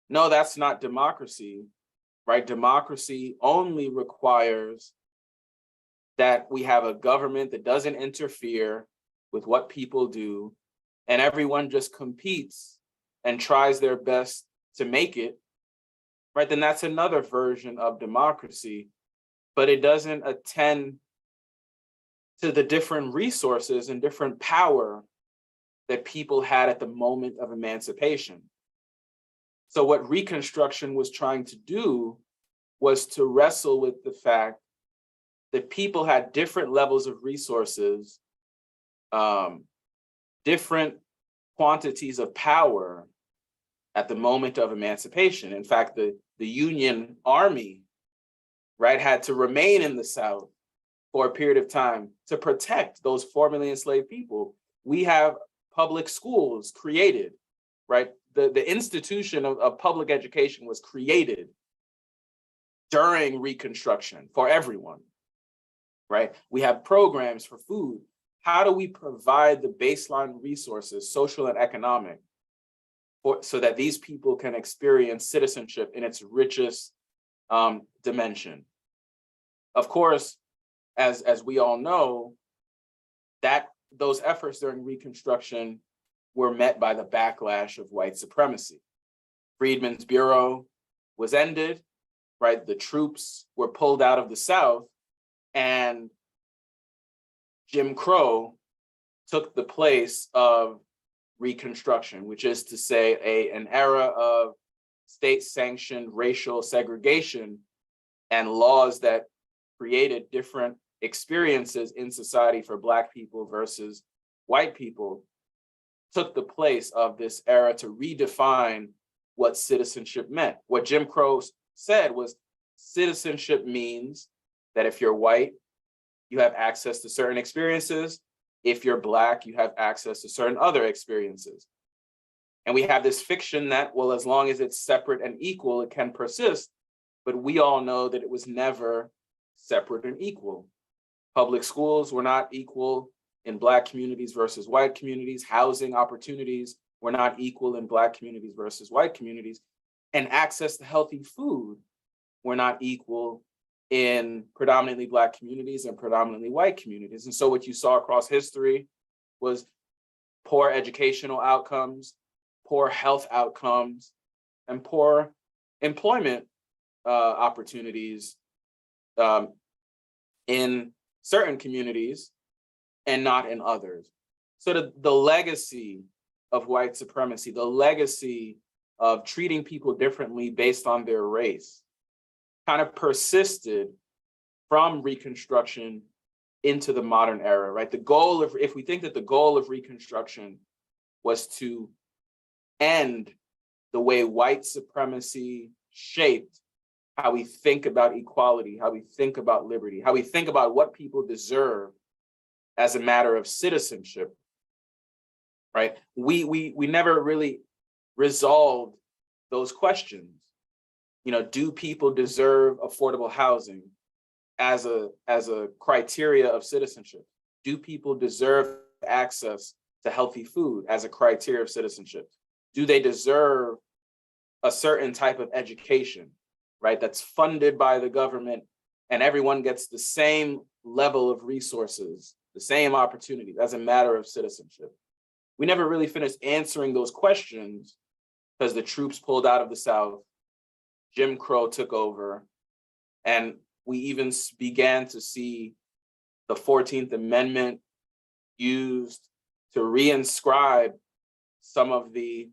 no, that's not democracy, right? Democracy only requires that we have a government that doesn't interfere with what people do, and everyone just competes and tries their best to make it, right? Then that's another version of democracy, but it doesn't attend to the different resources and different power that people had at the moment of emancipation. So what Reconstruction was trying to do was to wrestle with the fact that people had different levels of resources, different quantities of power at the moment of emancipation. In fact, the Union Army, right, had to remain in the South for a period of time to protect those formerly enslaved people. We have public schools created, right? The institution of public education was created during Reconstruction for everyone, right? We have programs for food. How do we provide the baseline resources, social and economic, so that these people can experience citizenship in its richest dimension? Of course, as we all know, that those efforts during Reconstruction were met by the backlash of white supremacy. Freedmen's Bureau was ended, right? The troops were pulled out of the South, And Jim Crow took the place of Reconstruction, which is to say an era of state-sanctioned racial segregation and laws that created different experiences in society for Black people versus white people, took the place of this era to redefine what citizenship meant. What Jim Crow said was citizenship means that if you're white, you have access to certain experiences. If you're Black, you have access to certain other experiences. And we have this fiction that, well, as long as it's separate and equal, it can persist. But we all know that it was never separate and equal. Public schools were not equal in Black communities versus white communities. Housing opportunities were not equal in Black communities versus white communities. And access to healthy food were not equal in predominantly Black communities and predominantly white communities. And so what you saw across history was poor educational outcomes, poor health outcomes, and poor employment opportunities in certain communities and not in others. So the legacy of white supremacy, the legacy of treating people differently based on their race, kind of persisted from Reconstruction into the modern era, right? The goal of, if we think that the goal of Reconstruction was to end the way white supremacy shaped how we think about equality, how we think about liberty, how we think about what people deserve as a matter of citizenship, right? We never really resolved those questions. You know, do people deserve affordable housing as a criteria of citizenship? Do people deserve access to healthy food as a criteria of citizenship? Do they deserve a certain type of education, right, that's funded by the government and everyone gets the same level of resources, the same opportunities as a matter of citizenship? We never really finished answering those questions because the troops pulled out of the South, Jim Crow took over, and we even began to see the 14th Amendment used to reinscribe some of the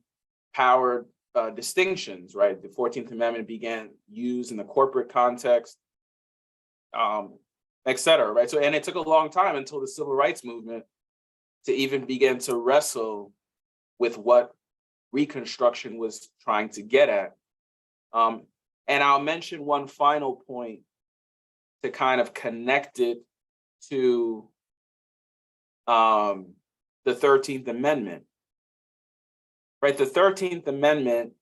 power distinctions, right? The 14th Amendment began used in the corporate context, et cetera, right? So, and it took a long time until the Civil Rights Movement to even begin to wrestle with what Reconstruction was trying to get at. And I'll mention one final point to kind of connect it to the 13th Amendment, right? The 13th Amendment,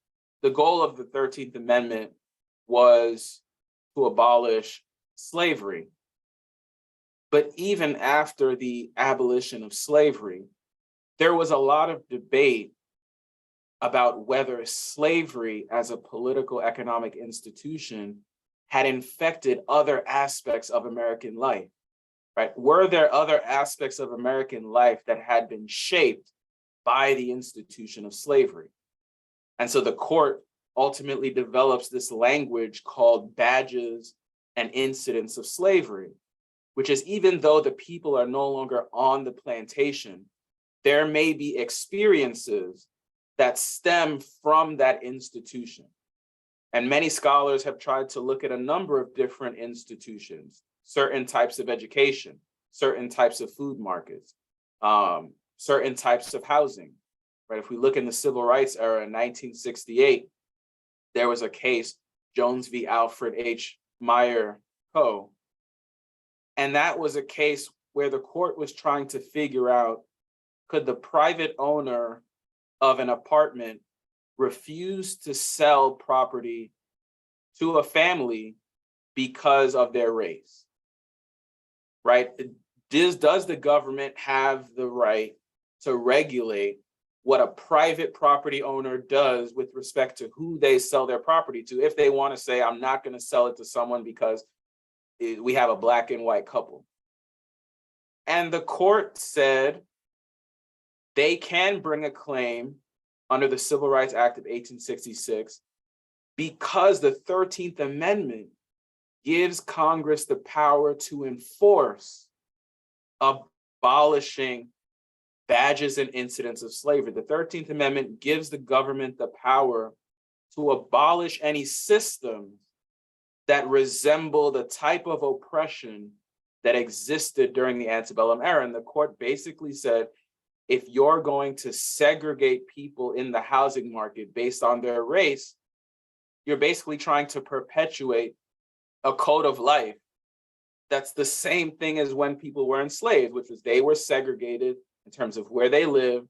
the goal of the 13th Amendment was to abolish slavery. But even after the abolition of slavery, there was a lot of debate about whether slavery as a political economic institution had infected other aspects of American life, right? Were there other aspects of American life that had been shaped by the institution of slavery? And so the court ultimately develops this language called badges and incidents of slavery, which is, even though the people are no longer on the plantation, there may be experiences that stem from that institution. And many scholars have tried to look at a number of different institutions, certain types of education, certain types of food markets, certain types of housing, right? If we look in the Civil Rights era in 1968, there was a case, Jones v. Alfred H. Meyer Co. And that was a case where the court was trying to figure out, could the private owner of an apartment refuse to sell property to a family because of their race, right? Does the government have the right to regulate what a private property owner does with respect to who they sell their property to, if they want to say, I'm not going to sell it to someone because we have a Black and white couple? And the court said they can bring a claim under the Civil Rights Act of 1866 because the 13th Amendment gives Congress the power to enforce abolishing badges and incidents of slavery. The 13th Amendment gives the government the power to abolish any systems that resemble the type of oppression that existed during the antebellum era. And the court basically said, if you're going to segregate people in the housing market based on their race, you're basically trying to perpetuate a code of life that's the same thing as when people were enslaved, which was they were segregated in terms of where they lived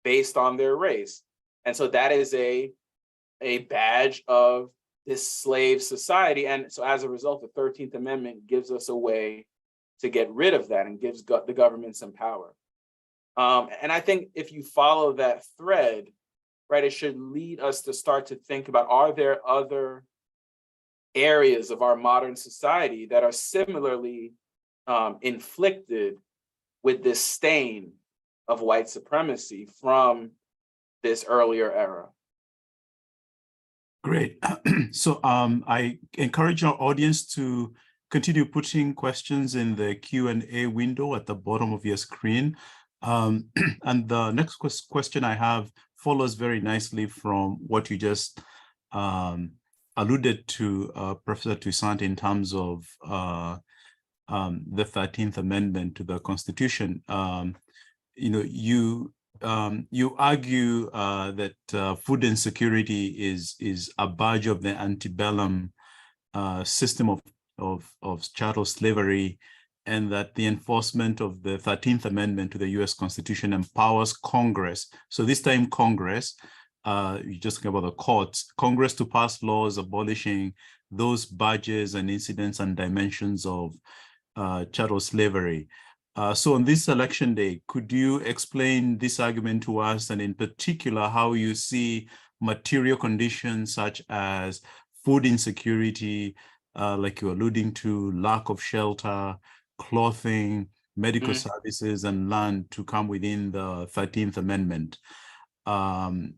based on their race. And so that is a badge of this slave society. And so as a result, the 13th Amendment gives us a way to get rid of that and gives the government some power. And I think if you follow that thread, right, it should lead us to start to think about, are there other areas of our modern society that are similarly inflicted with this stain of white supremacy from this earlier era? Great. So I encourage our audience to continue putting questions in the Q&A window at the bottom of your screen. And the next question I have follows very nicely from what you just alluded to, Professor Toussaint, in terms of the 13th Amendment to the Constitution. You argue that food insecurity is a badge of the antebellum system of chattel slavery, and that the enforcement of the 13th Amendment to the US Constitution empowers Congress. So this time Congress, you just think about the courts, Congress to pass laws abolishing those badges and incidents and dimensions of chattel slavery. So on this election day, could you explain this argument to us, and in particular, how you see material conditions such as food insecurity, like you're alluding to, lack of shelter, clothing, medical services, and land to come within the 13th Amendment? And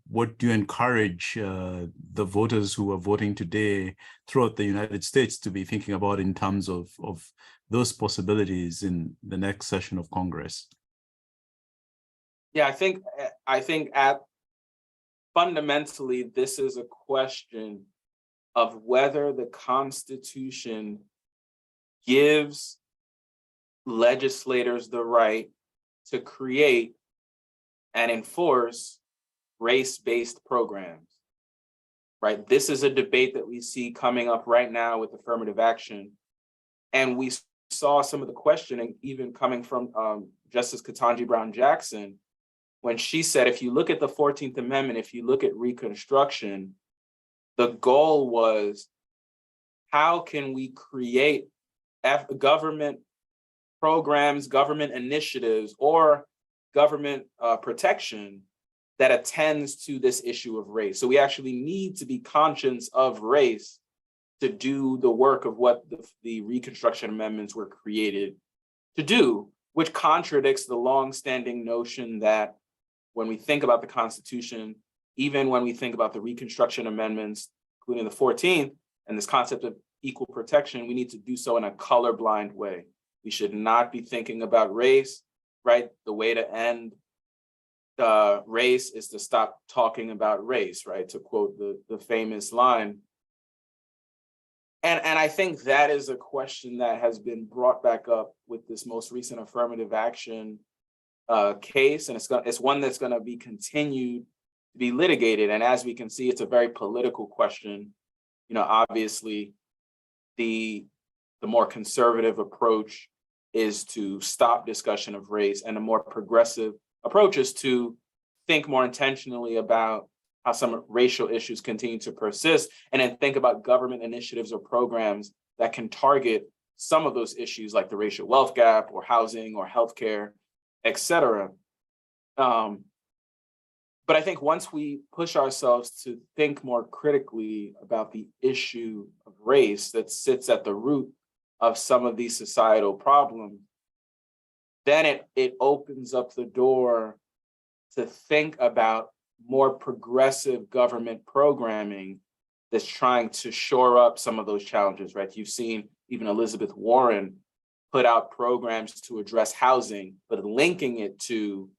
what do you encourage the voters who are voting today throughout the United States to be thinking about in terms of those possibilities in the next session of Congress? Yeah, I think fundamentally, this is a question of whether the Constitution gives legislators the right to create and enforce race-based programs, right? This is a debate that we see coming up right now with affirmative action. And we saw some of the questioning even coming from Justice Ketanji Brown Jackson, when she said, if you look at the 14th Amendment, if you look at Reconstruction, the goal was, how can we create government programs, government initiatives, or government protection that attends to this issue of race? So we actually need to be conscious of race to do the work of what the Reconstruction Amendments were created to do, which contradicts the longstanding notion that when we think about the Constitution, even when we think about the Reconstruction Amendments, including the 14th, and this concept of equal protection, we need to do so in a colorblind way. We should not be thinking about race, right? The way to end race is to stop talking about race, right? To quote the famous line. And I think that is a question that has been brought back up with this most recent affirmative action case, and it's one that's going to be continued to be litigated. And as we can see, it's a very political question. Obviously, the more conservative approach is to stop discussion of race, and a more progressive approach is to think more intentionally about how some racial issues continue to persist, and then think about government initiatives or programs that can target some of those issues, like the racial wealth gap or housing or healthcare, et cetera. But I think once we push ourselves to think more critically about the issue of race that sits at the root of some of these societal problems, then it opens up the door to think about more progressive government programming that's trying to shore up some of those challenges, right? You've seen even Elizabeth Warren put out programs to address housing, but linking it to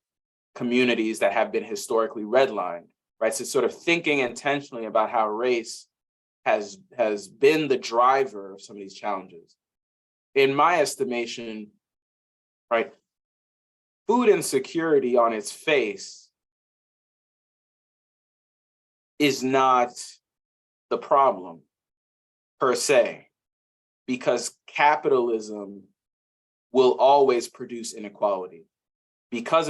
communities that have been historically redlined, right? So sort of thinking intentionally about how race has been the driver of some of these challenges. In my estimation, right, food insecurity on its face is not the problem per se, because capitalism will always produce inequality. Because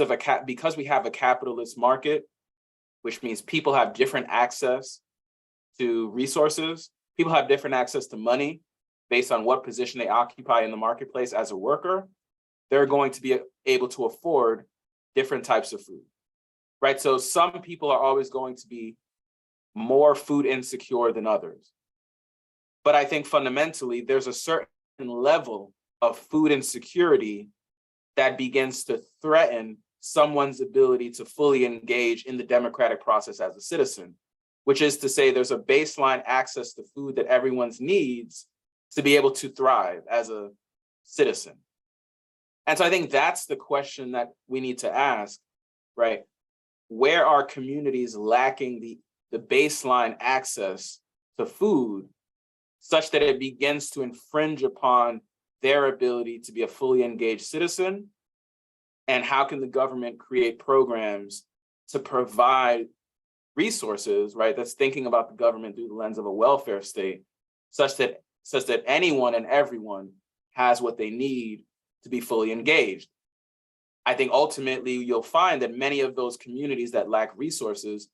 we have a capitalist market, which means people have different access to resources, people have different access to money based on what position they occupy in the marketplace as a worker, they're going to be able to afford different types of food, right? So some people are always going to be more food insecure than others. But I think fundamentally, there's a certain level of food insecurity that begins to threaten someone's ability to fully engage in the democratic process as a citizen, which is to say there's a baseline access to food that everyone needs to be able to thrive as a citizen. And so I think that's the question that we need to ask, right? Where are communities lacking the baseline access to food such that it begins to infringe upon their ability to be a fully engaged citizen? And how can the government create programs to provide resources, right? That's thinking about the government through the lens of a welfare state, such that anyone and everyone has what they need to be fully engaged. I think ultimately you'll find that many of those communities that lack resources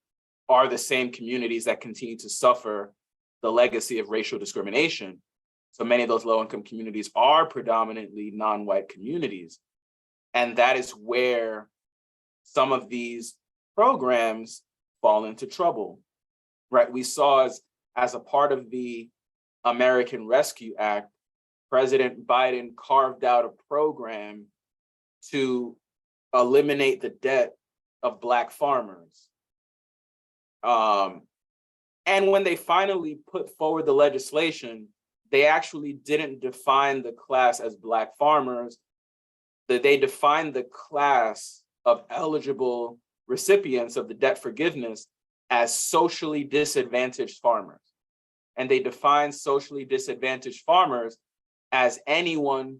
are the same communities that continue to suffer the legacy of racial discrimination. So many of those low-income communities are predominantly non-white communities. And that is where some of these programs fall into trouble, right? We saw as a part of the American Rescue Act, President Biden carved out a program to eliminate the debt of Black farmers. And when they finally put forward the legislation, they actually didn't define the class as Black farmers, that they defined the class of eligible recipients of the debt forgiveness as socially disadvantaged farmers. And they defined socially disadvantaged farmers as anyone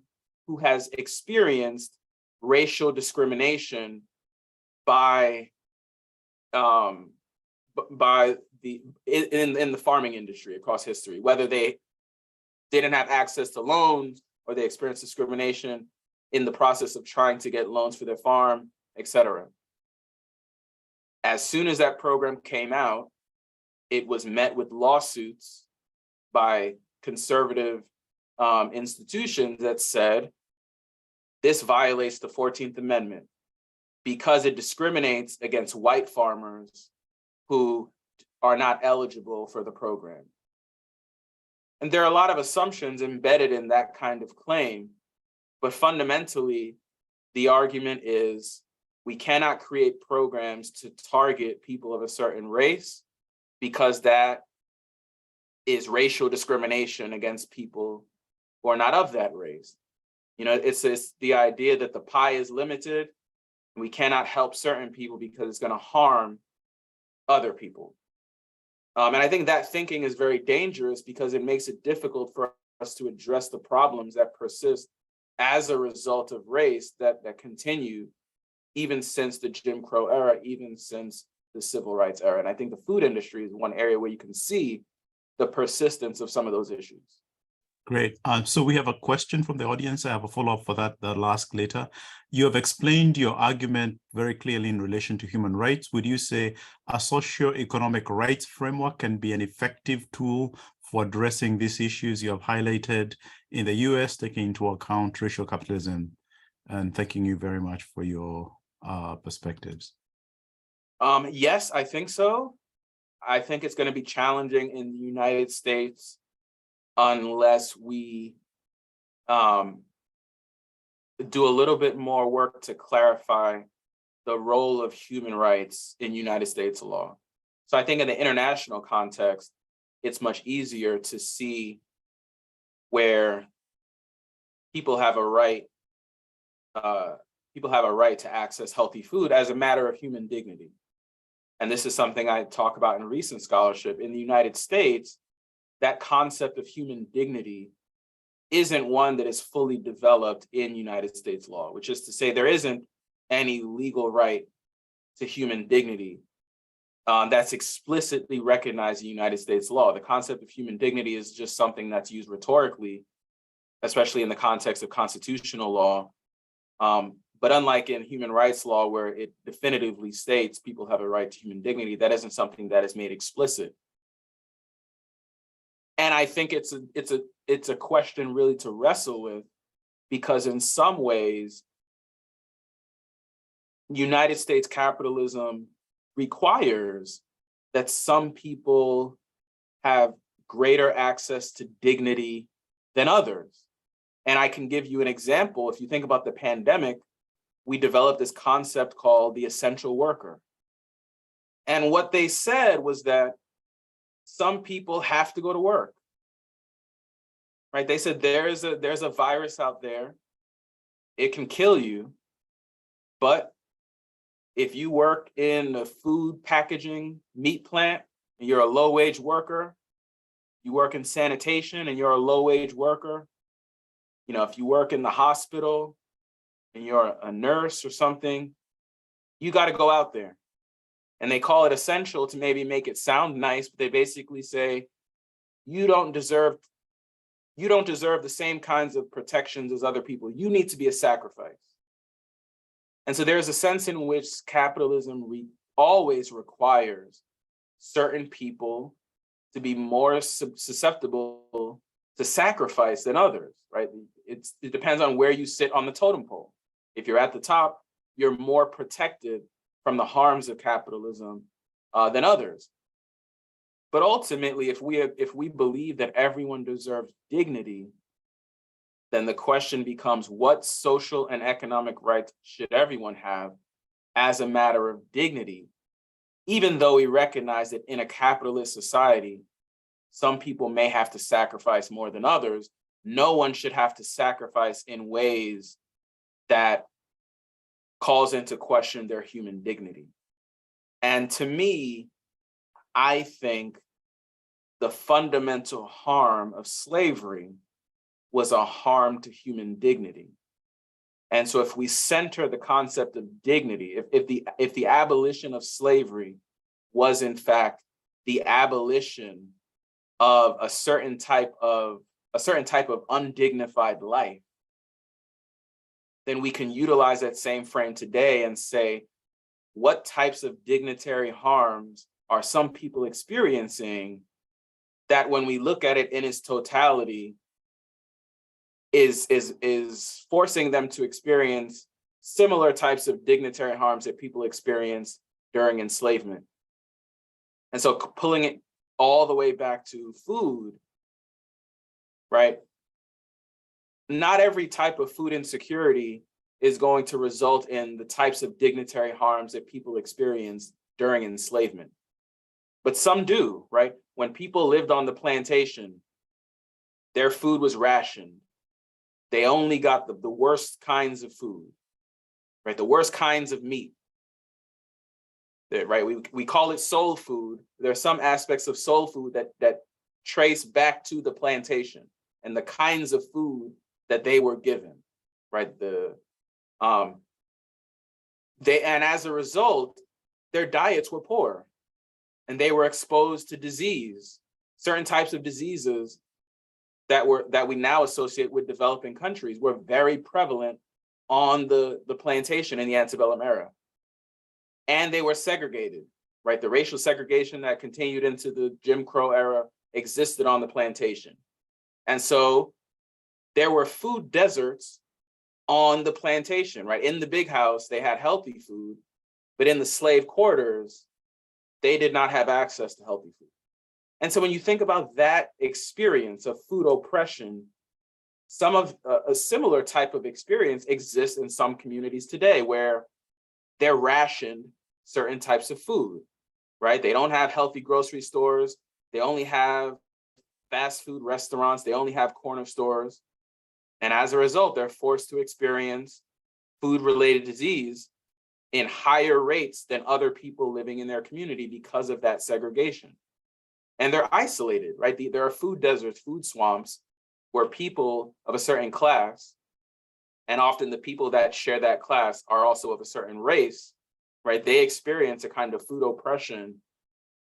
who has experienced racial discrimination in the farming industry across history, whether they didn't have access to loans or they experienced discrimination in the process of trying to get loans for their farm, et cetera. As soon as that program came out, it was met with lawsuits by conservative institutions that said, this violates the 14th Amendment because it discriminates against white farmers who are not eligible for the program. And there are a lot of assumptions embedded in that kind of claim, but fundamentally, the argument is we cannot create programs to target people of a certain race because that is racial discrimination against people who are not of that race. You know, it's the idea that the pie is limited. And we cannot help certain people because it's going to harm other people. And I think that thinking is very dangerous because it makes it difficult for us to address the problems that persist as a result of race that continue even since the Jim Crow era, even since the civil rights era. And I think the food industry is one area where you can see the persistence of some of those issues. Great. So we have a question from the audience. I have a follow-up for that I'll ask later. You have explained your argument very clearly in relation to human rights. Would you say a socio-economic rights framework can be an effective tool for addressing these issues you have highlighted in the US, taking into account racial capitalism? And thanking you very much for your perspectives. Yes, I think so. I think it's going to be challenging in the United States unless we do a little bit more work to clarify the role of human rights in United States law. So I think in the international context, it's much easier to see where people have a right to access healthy food as a matter of human dignity. And this is something I talk about in recent scholarship. In the United States, that concept of human dignity isn't one that is fully developed in United States law, which is to say there isn't any legal right to human dignity that's explicitly recognized in United States law. The concept of human dignity is just something that's used rhetorically, especially in the context of constitutional law. But unlike in human rights law, where it definitively states people have a right to human dignity, that isn't something that is made explicit. And I think it's a question really to wrestle with, because in some ways, United States capitalism requires that some people have greater access to dignity than others. And I can give you an example. If you think about the pandemic, we developed this concept called the essential worker. And what they said was that some people have to go to work, right? They said there's a virus out there, it can kill you, but if you work in a food packaging meat plant and you're a low-wage worker, you work in sanitation and you're a low-wage worker, you know, if you work in the hospital and you're a nurse or something, you got to go out there. And they call it essential to maybe make it sound nice, but they basically say, you don't deserve the same kinds of protections as other people. You need to be a sacrifice. And so there's a sense in which capitalism always requires certain people to be more susceptible to sacrifice than others, right? It depends on where you sit on the totem pole. If you're at the top, you're more protected from the harms of capitalism than others. But ultimately, if we believe that everyone deserves dignity, then the question becomes, what social and economic rights should everyone have as a matter of dignity, even though we recognize that in a capitalist society, some people may have to sacrifice more than others. No one should have to sacrifice in ways that calls into question their human dignity. And to me, I think the fundamental harm of slavery was a harm to human dignity. And so if we center the concept of dignity, if the abolition of slavery was in fact the abolition of a certain type of undignified life, then we can utilize that same frame today and say, what types of dignitary harms are some people experiencing that when we look at it in its totality is forcing them to experience similar types of dignitary harms that people experienced during enslavement. And so pulling it all the way back to food, right? Not every type of food insecurity is going to result in the types of dignitary harms that people experienced during enslavement. But some do, right? When people lived on the plantation, their food was rationed. They only got the worst kinds of food, right? The worst kinds of meat. Right? We call it soul food. There are some aspects of soul food that trace back to the plantation and the kinds of food that they were given, right? And as a result, their diets were poor and they were exposed to disease, certain types of diseases that we now associate with developing countries were very prevalent on the plantation in the antebellum era. And they were segregated, right? The racial segregation that continued into the Jim Crow era existed on the plantation. And so there were food deserts on the plantation, right? In the big house, they had healthy food, but in the slave quarters, they did not have access to healthy food. And so when you think about that experience of food oppression, some of a similar type of experience exists in some communities today where they're rationed certain types of food, right? They don't have healthy grocery stores. They only have fast food restaurants. They only have corner stores. And as a result, they're forced to experience food-related disease in higher rates than other people living in their community because of that segregation. And they're isolated, right? There are food deserts, food swamps, where people of a certain class, and often the people that share that class are also of a certain race, right? They experience a kind of food oppression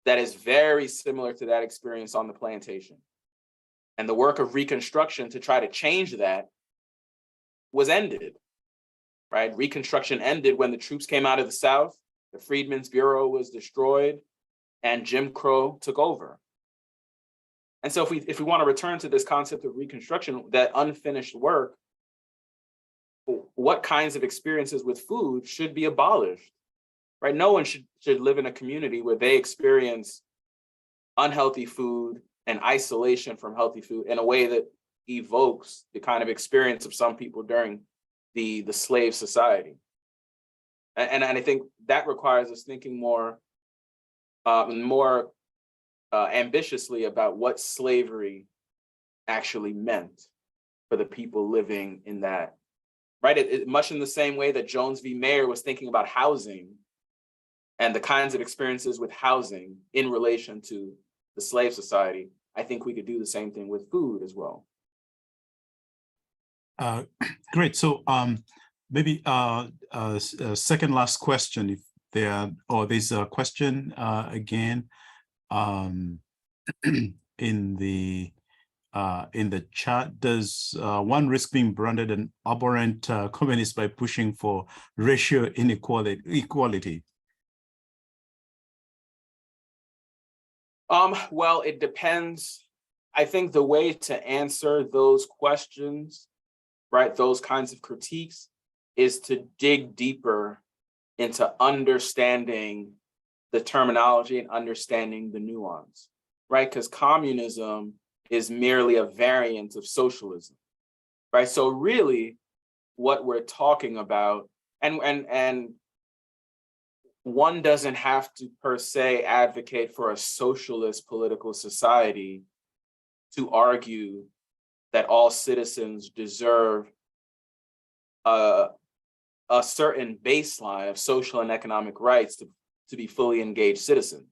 that is very similar to that experience on the plantation. And the work of Reconstruction to try to change that was ended, right? Reconstruction ended when the troops came out of the South, the Freedmen's Bureau was destroyed, and Jim Crow took over. And so if we want to return to this concept of Reconstruction, that unfinished work, what kinds of experiences with food should be abolished, right? No one should live in a community where they experience unhealthy food and isolation from healthy food in a way that evokes the kind of experience of some people during the slave society. And I think that requires us thinking more ambitiously about what slavery actually meant for the people living in that, right? Much in the same way that Jones v. Mayer was thinking about housing and the kinds of experiences with housing in relation to the slave society, I think we could do the same thing with food as well. Great. So maybe second last question, if there's a question again in the chat. Does one risk being branded an abhorrent communist by pushing for racial equality? Well, it depends. I think the way to answer those questions, right, those kinds of critiques, is to dig deeper into understanding the terminology and understanding the nuance, right? Because communism is merely a variant of socialism, right? So really what we're talking about, and one doesn't have to per se advocate for a socialist political society to argue that all citizens deserve a certain baseline of social and economic rights to be fully engaged citizens,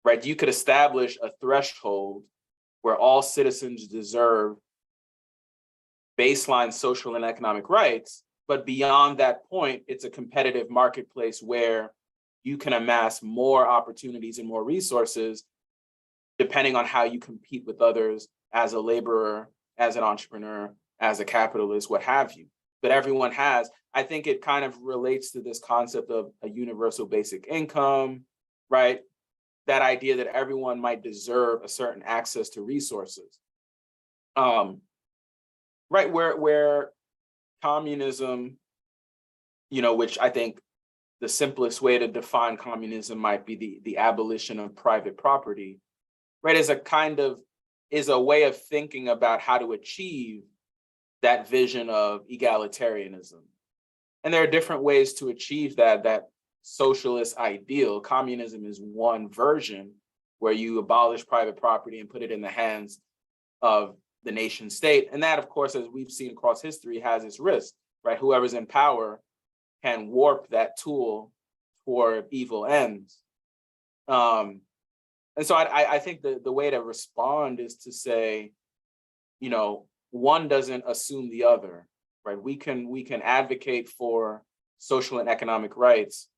right? You could establish a threshold where all citizens deserve baseline social and economic rights, but beyond that point, it's a competitive marketplace where you can amass more opportunities and more resources depending on how you compete with others as a laborer, as an entrepreneur, as a capitalist, what have you. But everyone has, I think it kind of relates to this concept of a universal basic income, right? That idea that everyone might deserve a certain access to resources. Right, where communism, which I think the simplest way to define communism might be the abolition of private property, right, is a way of thinking about how to achieve that vision of egalitarianism. And there are different ways to achieve that socialist ideal. Communism is one version where you abolish private property and put it in the hands of the nation state. And that, of course, as we've seen across history, has its risk, right? Whoever's in power can warp that tool toward evil ends. And so I think the way to respond is to say, one doesn't assume the other, right? We can advocate for social and economic rights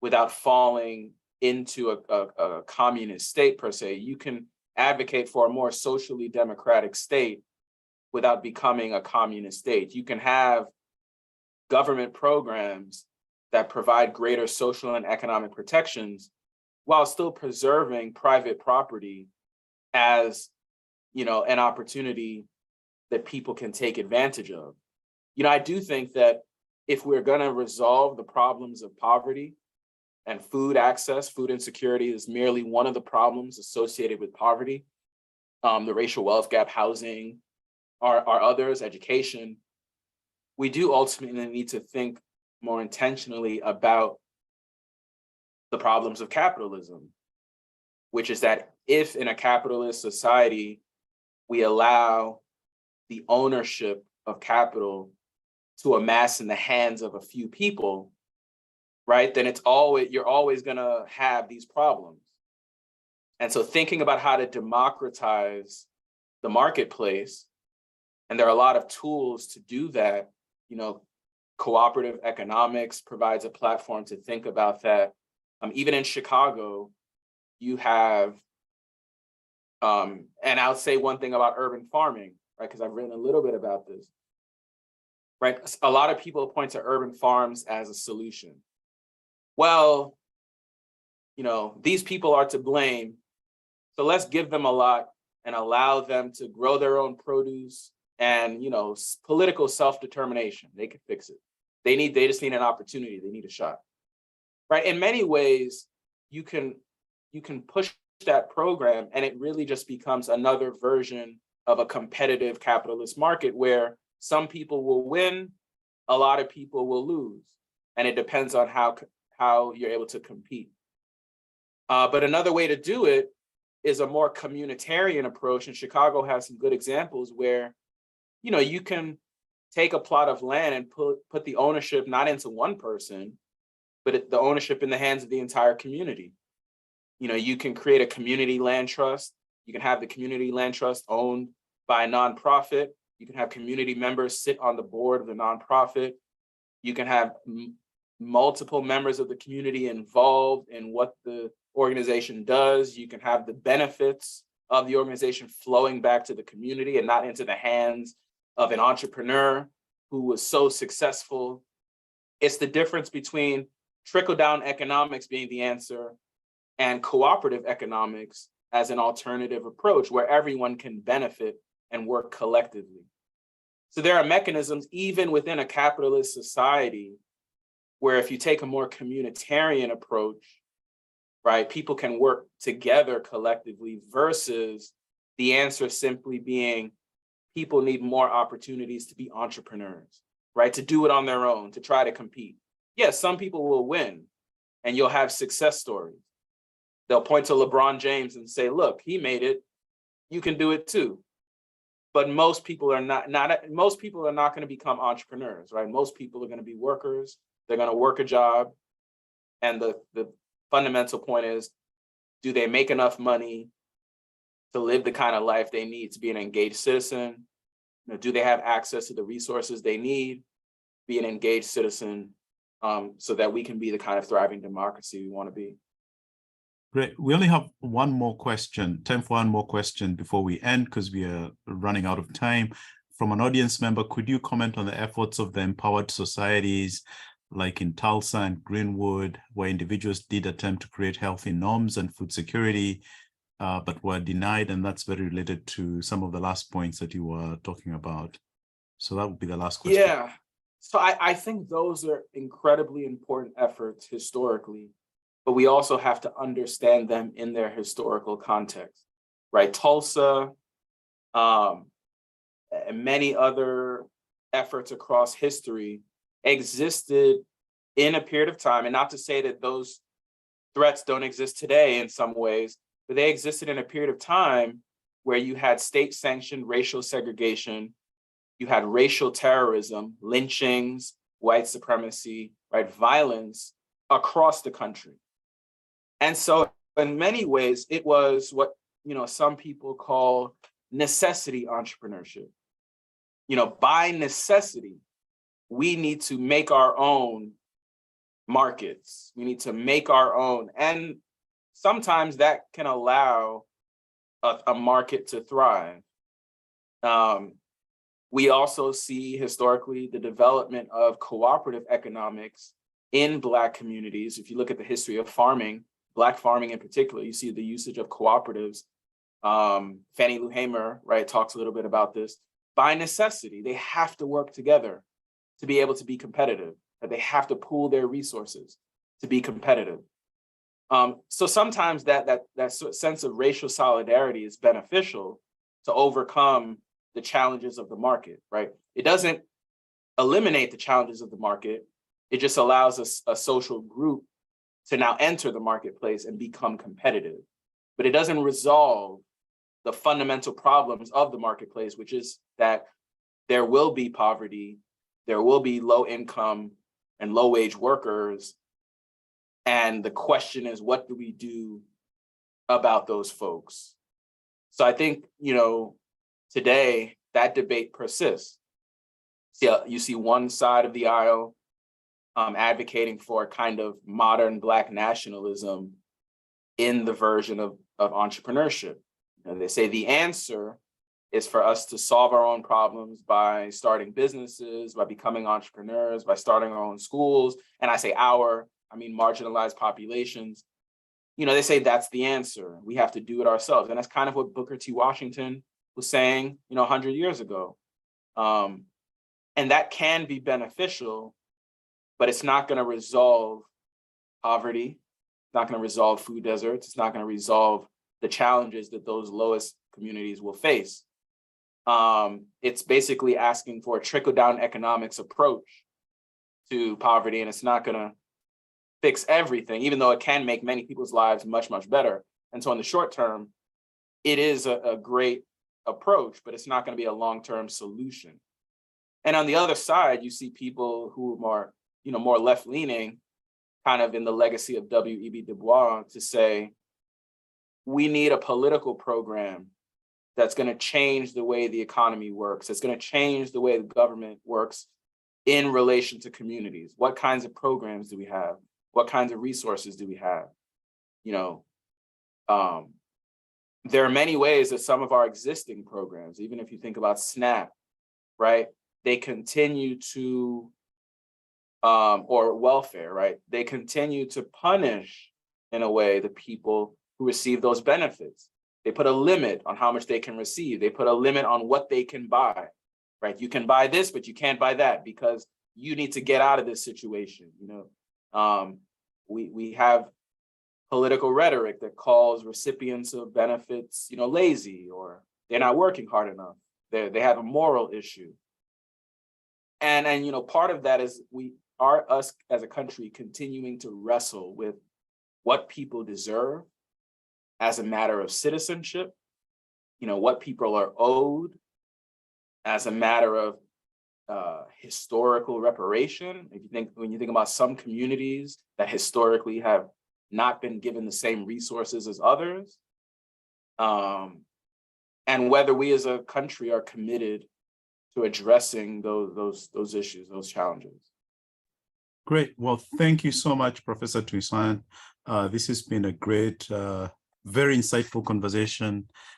without falling into a communist state per se. You can advocate for a more socially democratic state without becoming a communist state. You can have government programs that provide greater social and economic protections while still preserving private property as, an opportunity that people can take advantage of. I do think that if we're going to resolve the problems of poverty, and food access, food insecurity is merely one of the problems associated with poverty, the racial wealth gap, housing, are others, education, we do ultimately need to think more intentionally about the problems of capitalism, which is that if in a capitalist society, we allow the ownership of capital to amass in the hands of a few people, right, then you're always gonna have these problems. And so thinking about how to democratize the marketplace, and there are a lot of tools to do that, cooperative economics provides a platform to think about that. Even in Chicago, you have, and I'll say one thing about urban farming, right, because I've written a little bit about this, right? A lot of people point to urban farms as a solution. Well, these people are to blame, so let's give them a lot and allow them to grow their own produce and, political self-determination. They can fix it. They just need an opportunity. They need a shot, right? In many ways, you can push that program and it really just becomes another version of a competitive capitalist market where some people will win, a lot of people will lose. And it depends on how you're able to compete. But another way to do it is a more communitarian approach. And Chicago has some good examples where, you can take a plot of land and put the ownership not into one person, but the ownership in the hands of the entire community. You can create a community land trust. You can have the community land trust owned by a nonprofit. You can have community members sit on the board of the nonprofit. You can have multiple members of the community involved in what the organization does. You can have the benefits of the organization flowing back to the community and not into the hands of an entrepreneur who was so successful. It's the difference between trickle-down economics being the answer and cooperative economics as an alternative approach where everyone can benefit and work collectively. So there are mechanisms even within a capitalist society where if you take a more communitarian approach, right, people can work together collectively versus the answer simply being people need more opportunities to be entrepreneurs, right, to do it on their own, to try to compete. Yes, some people will win and you'll have success stories. They'll point to LeBron James and say, look, he made it, you can do it too. But most people are not going to become entrepreneurs, right? Most people are going to be workers. They're going to work a job. And the fundamental point is, do they make enough money to live the kind of life they need to be an engaged citizen? Do they have access to the resources they need to be an engaged citizen so that we can be the kind of thriving democracy we want to be? Great. We only have one more question, time for one more question before we end because we are running out of time. From an audience member, could you comment on the efforts of the empowered societies like in Tulsa and Greenwood, where individuals did attempt to create healthy norms and food security, but were denied? And that's very related to some of the last points that you were talking about. So that would be the last question. Yeah. So I think those are incredibly important efforts historically, but we also have to understand them in their historical context, right? Tulsa, and many other efforts across history existed in a period of time, and not to say that those threats don't exist today in some ways, but they existed in a period of time where you had state-sanctioned racial segregation, you had racial terrorism, lynchings, white supremacy, right, violence across the country. And so in many ways, it was what, some people call necessity entrepreneurship. By necessity, we need to make our own markets. We need to make our own. And sometimes that can allow a market to thrive. We also see historically the development of cooperative economics in Black communities. If you look at the history of farming, Black farming in particular, you see the usage of cooperatives. Fannie Lou Hamer, right, talks a little bit about this. By necessity, they have to work together to be able to be competitive, that they have to pool their resources to be competitive. So sometimes that sense of racial solidarity is beneficial to overcome the challenges of the market, right? It doesn't eliminate the challenges of the market. It just allows a social group to now enter the marketplace and become competitive. but it doesn't resolve the fundamental problems of the marketplace, which is that there will be poverty, there will be low income and low wage workers. And the question is, what do we do about those folks? So I think, today that debate persists. You see one side of the aisle advocating for a kind of modern Black nationalism in the version of entrepreneurship. They say the answer is for us to solve our own problems by starting businesses, by becoming entrepreneurs, by starting our own schools. And I say I mean marginalized populations. They say that's the answer. We have to do it ourselves. And that's kind of what Booker T. Washington was saying, 100 years ago. And that can be beneficial, but it's not going to resolve poverty. It's not going to resolve food deserts. It's not going to resolve the challenges that those lowest communities will face. It's basically asking for a trickle-down economics approach to poverty, and it's not going to fix everything, even though it can make many people's lives much, much better. And so in the short term, it is a great approach, but it's not going to be a long-term solution. And on the other side, you see people who are more left-leaning, kind of in the legacy of W.E.B. Du Bois, to say, we need a political program that's going to change the way the economy works. It's going to change the way the government works in relation to communities. What kinds of programs do we have? What kinds of resources do we have? There are many ways that some of our existing programs, even if you think about SNAP, right? They continue to, or welfare, right? They continue to punish, in a way, the people who receive those benefits. They put a limit on how much they can receive. They put a limit on what they can buy, right? You can buy this, but you can't buy that because you need to get out of this situation. We have political rhetoric that calls recipients of benefits, lazy, or they're not working hard enough. They have a moral issue. And part of that is us as a country continuing to wrestle with what people deserve as a matter of citizenship, what people are owed as a matter of historical reparation. When you think about some communities that historically have not been given the same resources as others, and whether we as a country are committed to addressing those issues, those challenges. Great. Well, thank you so much, Professor Toussaint. This has been a great, very insightful conversation.